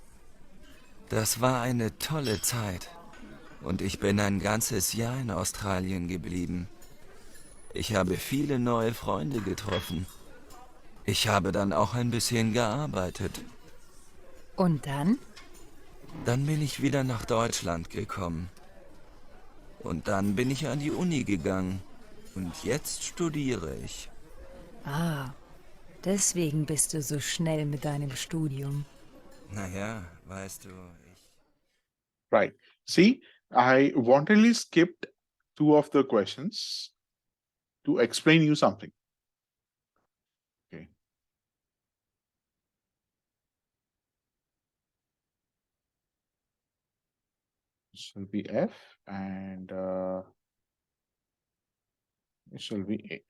Das war eine tolle Zeit. Und ich bin ein ganzes Jahr in Australien geblieben. Ich habe viele neue Freunde getroffen. Ich habe dann auch ein bisschen gearbeitet. und dann? Dann bin ich wieder nach Deutschland gekommen. Und dann bin ich an die Uni gegangen. Und jetzt studiere ich. Ah, deswegen bist du so schnell mit deinem Studium. Naja, weißt du, Right. See, I wantonly skipped two of the questions to explain you something. Okay. This will be F and it shall be A.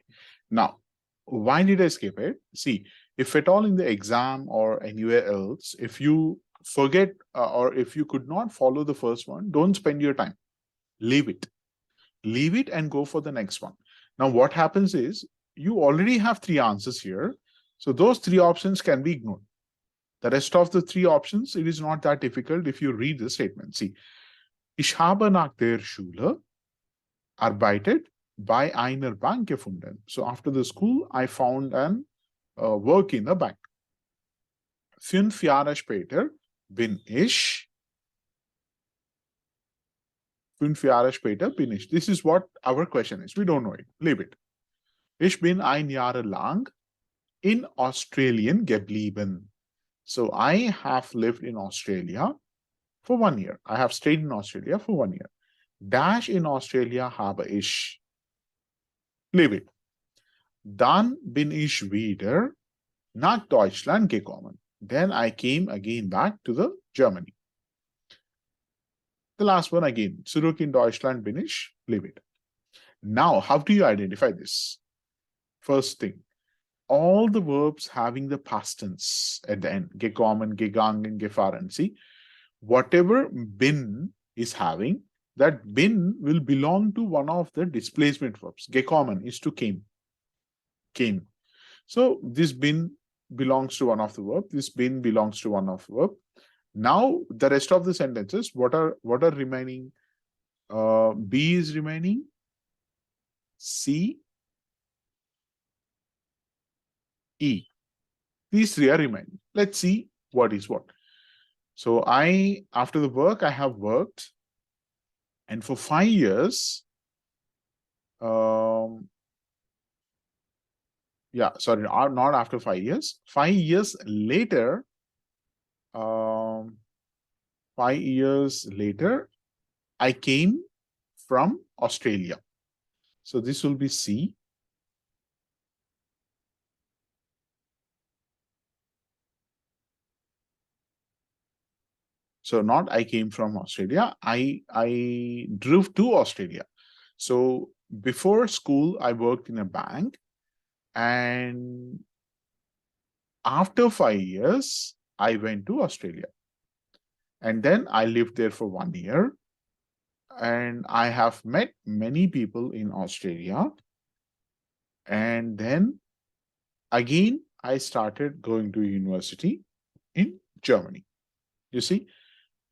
Now, why did I skip it? See, if at all in the exam or anywhere else, if you forget or if you could not follow the first one, don't spend your time. Leave it. Leave it and go for the next one. Now, what happens is you already have three answers here. So those three options can be ignored. The rest of the three options, it is not that difficult if you read the statement. See, ich habe nach der Schule arbeitet bei einer Bank gefunden. So after the school, I found an work in a bank. 5 Jahre später bin ich. 5 Jahre später bin ich. This is what our question is. We don't know it. Leave it. Ich bin ein Jahr lang in Australien geblieben. So I have lived in Australia for 1 year. I have stayed in Australia for 1 year. Dash in Australia habe ich. Leave it. Dann bin ich wieder nach Deutschland gekommen. Then I came again back to the Germany. The last one again. Zurück in Deutschland bin ich. Leave it. Now, how do you identify this? First thing, all the verbs having the past tense at the end, gekommen, gegangen, gefahren. See, whatever bin is having, that bin will belong to one of the displacement verbs. Gekommen is to came. Came. So this bin belongs to one of the verb. This bin belongs to one of the verb. Now the rest of the sentences, what are remaining? B is remaining. C, E. These three are remaining. Let's see what is what. So after the work, I have worked, and for 5 years, not after 5 years. 5 years later, 5 years later, I came from Australia. So this will be C. So not I came from Australia. I drove to Australia. So before school, I worked in a bank, and after 5 years, I went to Australia. And then I lived there for 1 year. And I have met many people in Australia. And then again, I started going to university in Germany. You see,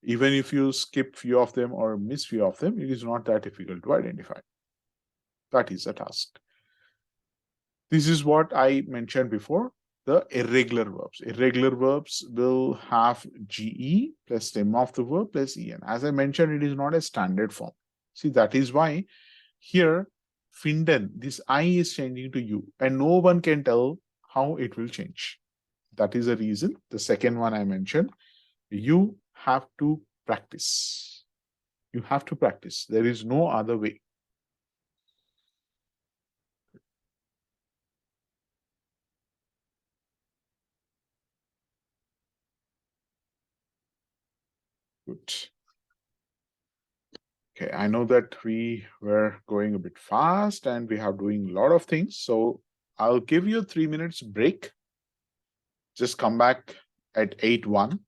Even if you skip few of them or miss few of them, it is not that difficult to identify. That is a task. This is what I mentioned before, the irregular verbs. Irregular verbs will have GE plus stem of the verb plus EN. As I mentioned, it is not a standard form. See, that is why here, finden, this I is changing to U, and no one can tell how it will change. That is the reason, the second one I mentioned, you have to practice. You have to practice. There is no other way. Good. Okay, I know that we were going a bit fast and we have doing a lot of things. So I'll give you a 3 minutes break. Just come back at 8:01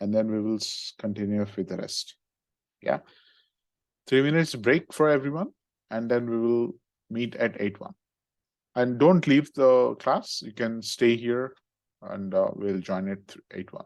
and then we will continue with the rest. Yeah. 3 minutes break for everyone and then we will meet at 8:01. And don't leave the class. You can stay here and we'll join at 8:01.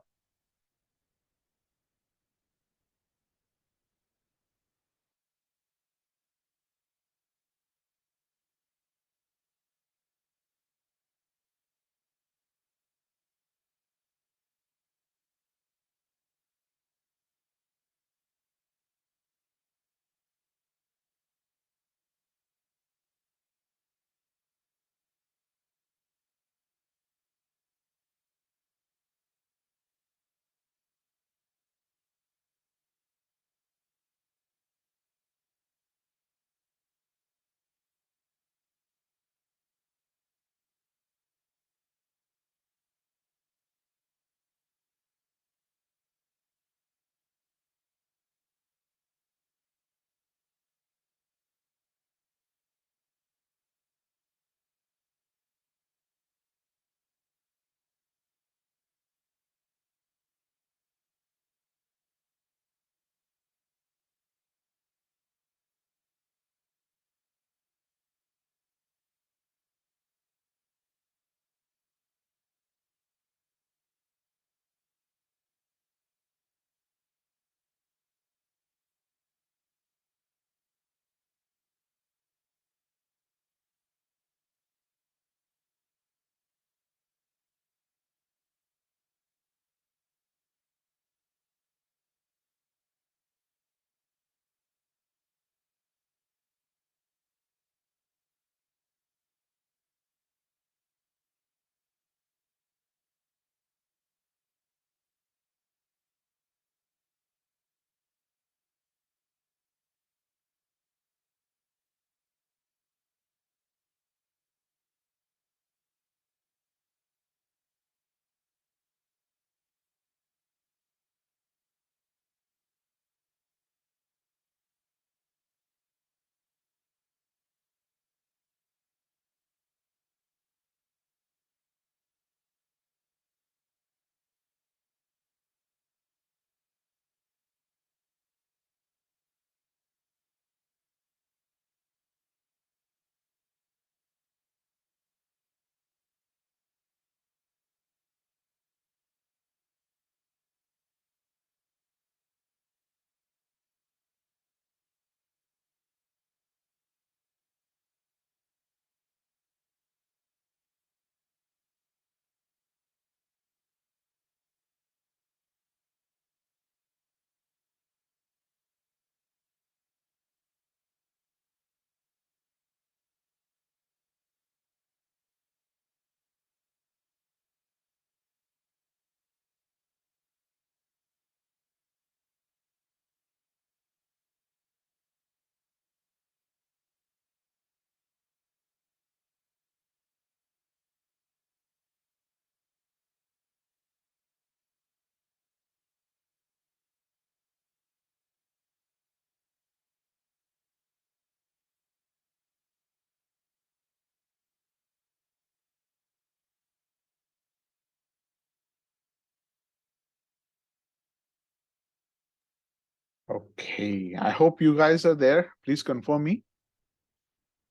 Okay, I hope you guys are there. Please confirm me.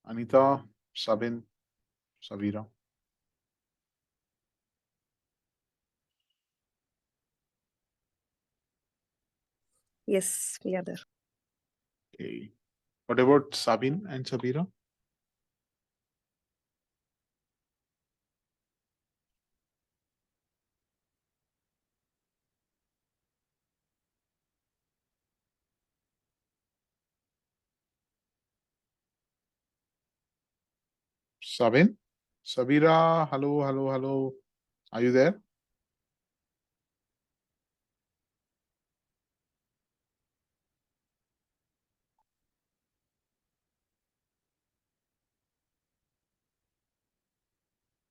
Anita, Sabin, Savira. Yes, we are there. Okay. What about Sabine and Sabira? Sabine? Sabira, hello, hello, hello. Are you there?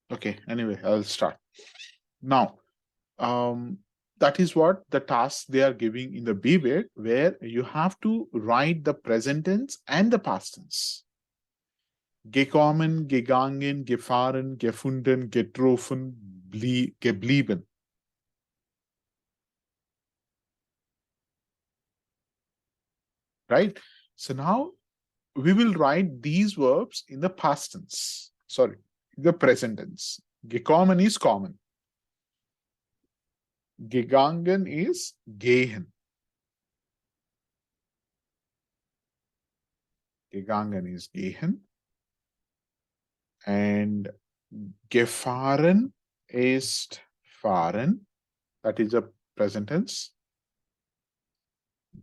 Okay, anyway, I'll start. Now, that is what the task they are giving in the B bit, where you have to write the present tense and the past tense. Gekommen, gegangen, gefahren, gefunden, getroffen, geblieben. Right? So now we will write these verbs in the past tense. Sorry, the present tense. Gekommen is common. Gegangen is gehen. Gegangen is gehen. And gefahren ist fahren. That is a present tense.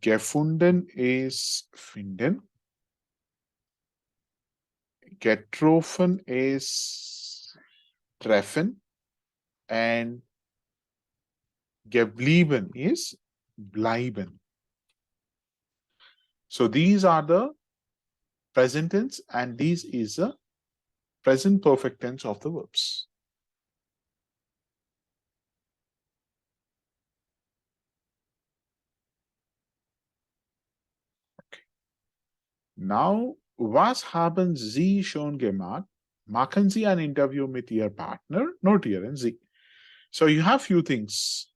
Gefunden is finden. Getroffen is treffen. And geblieben is bleiben. So these are the present tense, and this is the present perfect tense of the verbs. Okay. Now, was haben Sie schon gemacht? Machen Sie ein Interview mit Ihr Partner? Notieren Sie. So you have few things.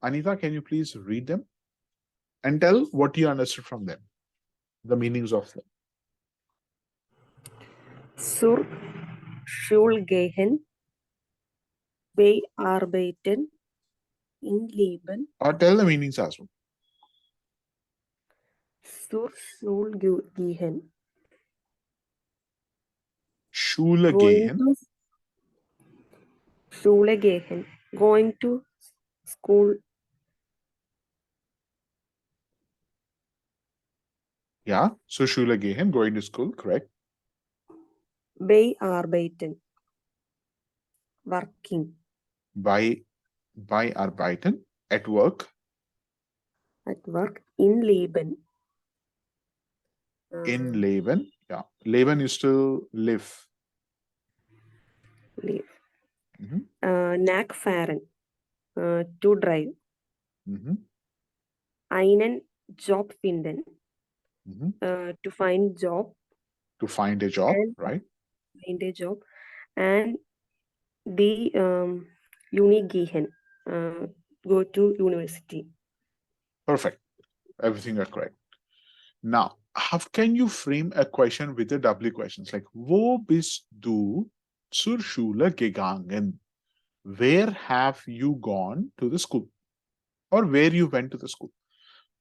Anita, can you please read them and tell what you understood from them, the meanings of them. Zur Schule gehen, bearbeiten, in Leben. Or tell the meanings as well. Zur Schule gehen. Schule Going gehen. to Schule gehen. Going to school. Yeah. So Schule gehen, going to school, correct. Bearbeiten. Working. Bei arbeiten, at work. At work. In Leben. In Leben. Yeah. Leben is to live. Live. Mhm. Nachfahren. To drive. Mhm. Einen Job finden. Mhm. To find job. To find a job, And right? find a job. And the uni gehen. Go to university. Perfect. Everything are correct. Now, how can you frame a question with the W questions? Like, wo bist du zur Schule gegangen? Where have you gone to the school? Or where you went to the school?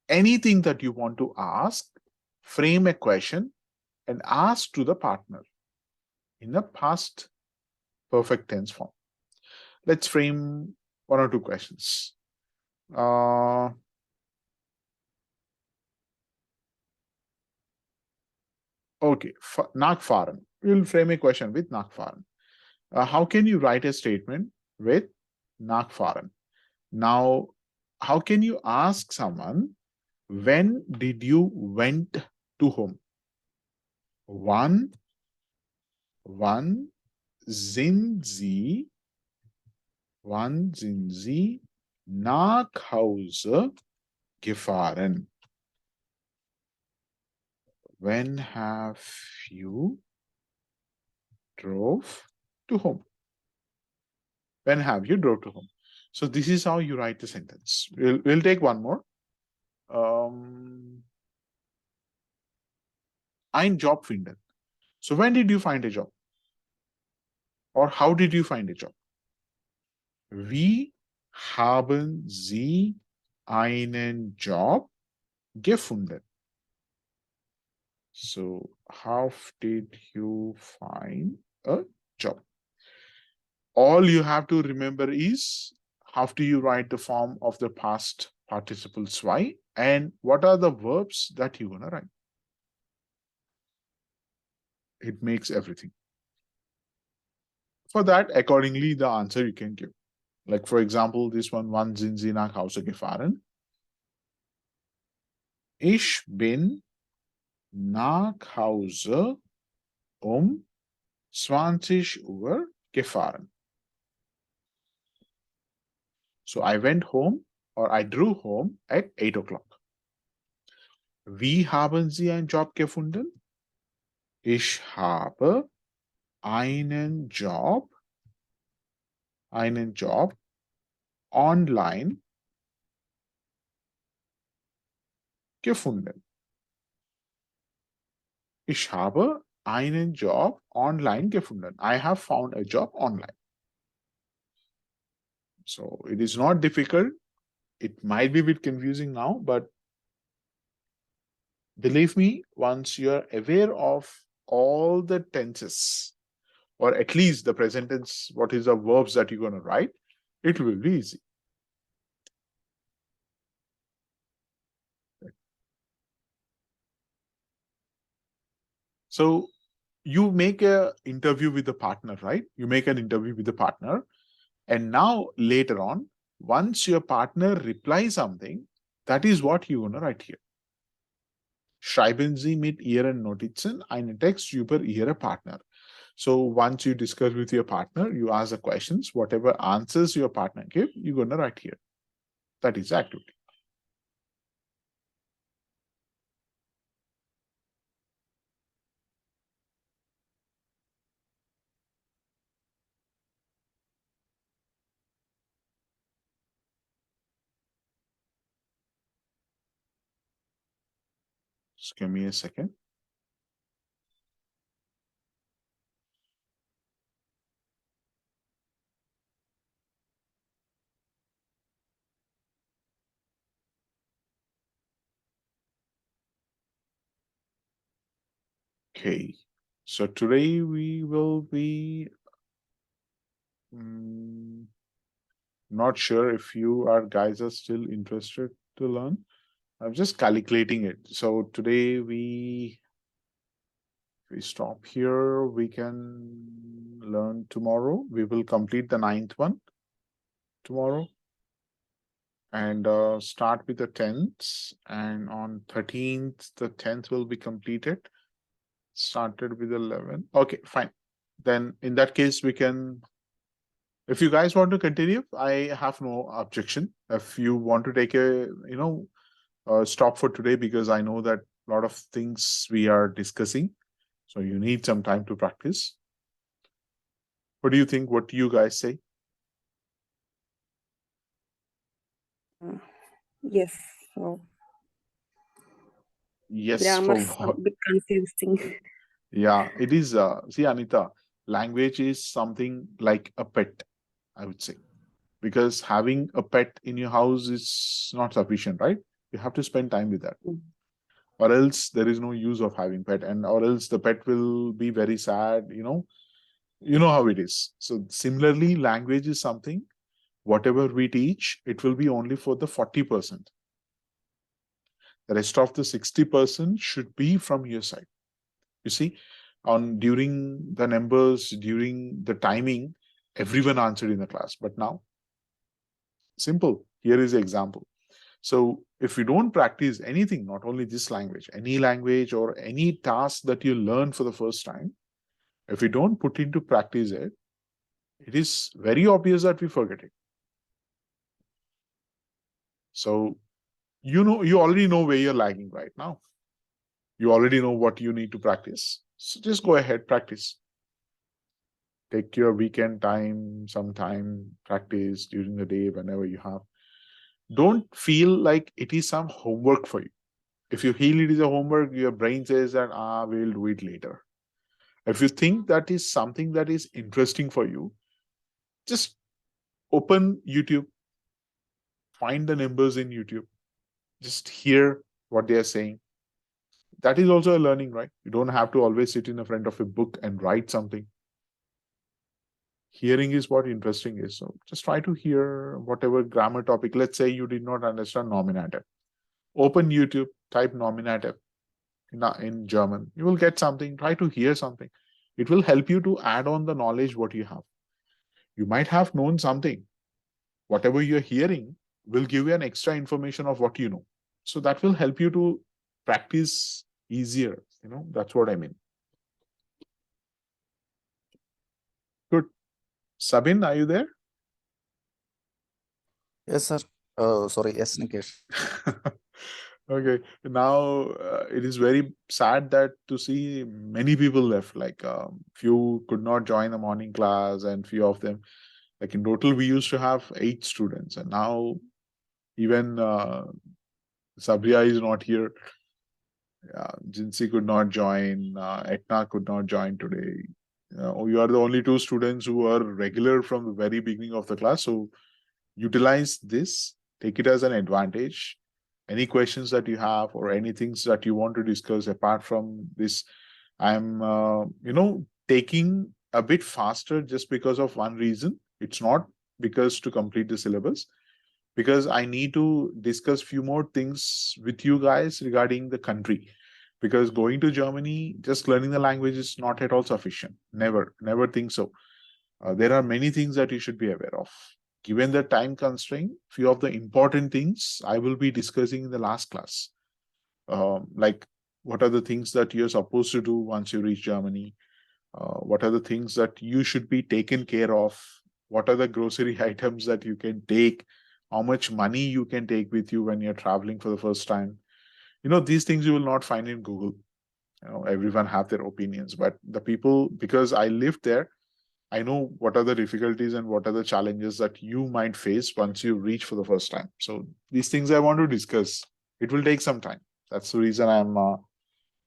Anything that you want to ask, frame a question and ask to the partner in a past perfect tense form. Let's frame one or two questions. Okay, nachfahren. We'll frame a question with nachfahren. How can you write a statement with nachfahren? Now, how can you ask someone, when did you went to home? Wann sind Sie nach Hause gefahren? When have you drove to home? When have you drove to home? So this is how you write the sentence. We'll take one more. Ein Job finden. So when did you find a job? Or how did you find a job? Wie haben Sie einen Job gefunden. So, how did you find a job? All you have to remember is how do you write the form of the past participle zwei and what are the verbs that you're going to write. It makes everything. For that, accordingly, the answer you can give. Like, for example, this one, wann sind Sie nach Hause gefahren? Ich bin nach Hause 20 Uhr gefahren. So I went home or I drew home at 8 o'clock. Wie haben Sie einen Job gefunden? Ich habe einen Job online gefunden. Ich habe einen Job online gefunden. I have found a job online. So it is not difficult. It might be a bit confusing now, but believe me, once you're aware of all the tenses, or at least the present tense, what is the verbs that you're going to write, it will be easy. So you make an interview with the partner, right? You make an interview with the partner. And now later on, once your partner replies something, that is what you're going to write here. Schreiben Sie mit Ihren Notizen einen Text über Ihre Partner. So once you discuss with your partner, you ask the questions, whatever answers your partner give, you're going to write here. That is activity. Just give me a second. Okay, so today we will be not sure if you guys are still interested to learn. I'm just calculating it. So today we stop here. We can learn tomorrow. We will complete the 9th one tomorrow and start with the 10th. And on 13th, the 10th will be completed. Started with 11. Okay, fine. Then in that case, we can, if you guys want to continue, I have no objection. If you want to take a, stop for today, because I know that a lot of things we are discussing. So you need some time to practice. What do you think? What do you guys say? Yes. So Yes. grammar is For a bit confusing. yeah, it is. See, Anita, language is something like a pet, I would say, because having a pet in your house is not sufficient, right? You have to spend time with that, or else there is no use of having pet, and or else the pet will be very sad. You know how it is. So similarly, language is something. Whatever we teach, it will be only for the 40%. The rest of the 60% should be from your side. You see, during the numbers, during the timing, everyone answered in the class. But now, simple. Here is the example. So if you don't practice anything, not only this language, any language or any task that you learn for the first time, if you don't put into practice it, it is very obvious that we forget it. So, you already know where you're lagging right now. You already know what you need to practice. So just go ahead, practice. Take your weekend time, sometime, practice during the day, whenever you have. Don't feel like it is some homework for you. If you feel it is a homework, your brain says that, we'll do it later. If you think that is something that is interesting for you, just open YouTube, find the numbers in YouTube, just hear what they are saying. That is also a learning, right? You don't have to always sit in the front of a book and write something. Hearing is what interesting is. So just try to hear whatever grammar topic. Let's say you did not understand nominative. Open YouTube, type nominative in German. You will get something. Try to hear something. It will help you to add on the knowledge what you have. You might have known something. Whatever you're hearing will give you an extra information of what you know. So that will help you to practice easier. That's what I mean. Good. Sabin, are you there? Yes, sir. Sorry, yes, Nikesh. Okay. Now it is very sad that to see many people left. Like few could not join the morning class, and few of them, like in total, we used to have 8 students, and now even Sabria is not here. Jinsi could not join. Etna could not join today. You are the only 2 students who are regular from the very beginning of the class. So utilize this, take it as an advantage. Any questions that you have or any things that you want to discuss apart from this, I'm, taking a bit faster just because of one reason. It's not because to complete the syllabus, because I need to discuss few more things with you guys regarding the country. Because going to Germany, just learning the language is not at all sufficient. Never think so. There are many things that you should be aware of. Given the time constraint, few of the important things I will be discussing in the last class. Like what are the things that you're supposed to do once you reach Germany? What are the things that you should be taken care of? What are the grocery items that you can take? How much money you can take with you when you're traveling for the first time? These things you will not find in Google. Everyone have their opinions, but the people, because I lived there, I know what are the difficulties and what are the challenges that you might face once you reach for the first time. So these things I want to discuss. It will take some time. That's the reason I'm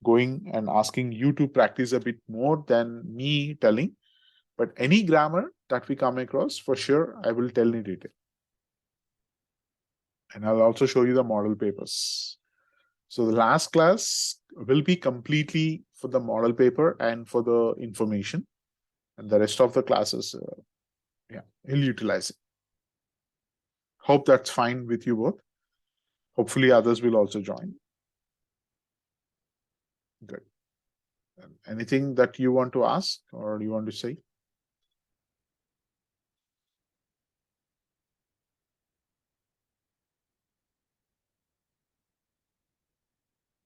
going and asking you to practice a bit more than me telling. But any grammar that we come across, for sure, I will tell in detail. And I'll also show you the model papers. So the last class will be completely for the model paper and for the information. And the rest of the classes, he'll utilize it. Hope that's fine with you both. Hopefully others will also join. Good. Anything that you want to ask or you want to say?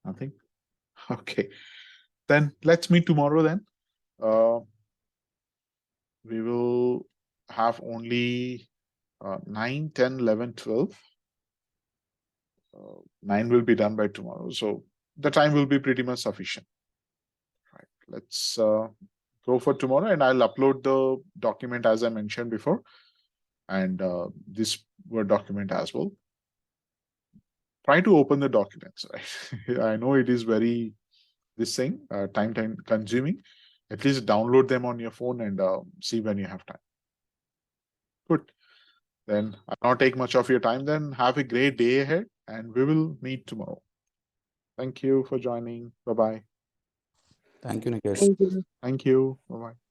Nothing? Okay. Then let's meet tomorrow then. We will have only 9, 10, 11, 12. 9 will be done by tomorrow. So the time will be pretty much sufficient. Right. Let's go for tomorrow, and I'll upload the document as I mentioned before, and this Word document as well. Try to open the documents. Right? I know it is very time consuming. At least download them on your phone and see when you have time. Good. Then I'll not take much of your time. Then have a great day ahead, and we will meet tomorrow. Thank you for joining. Bye-bye. Thank you, Nikesh. Thank you. Thank you. Bye-bye.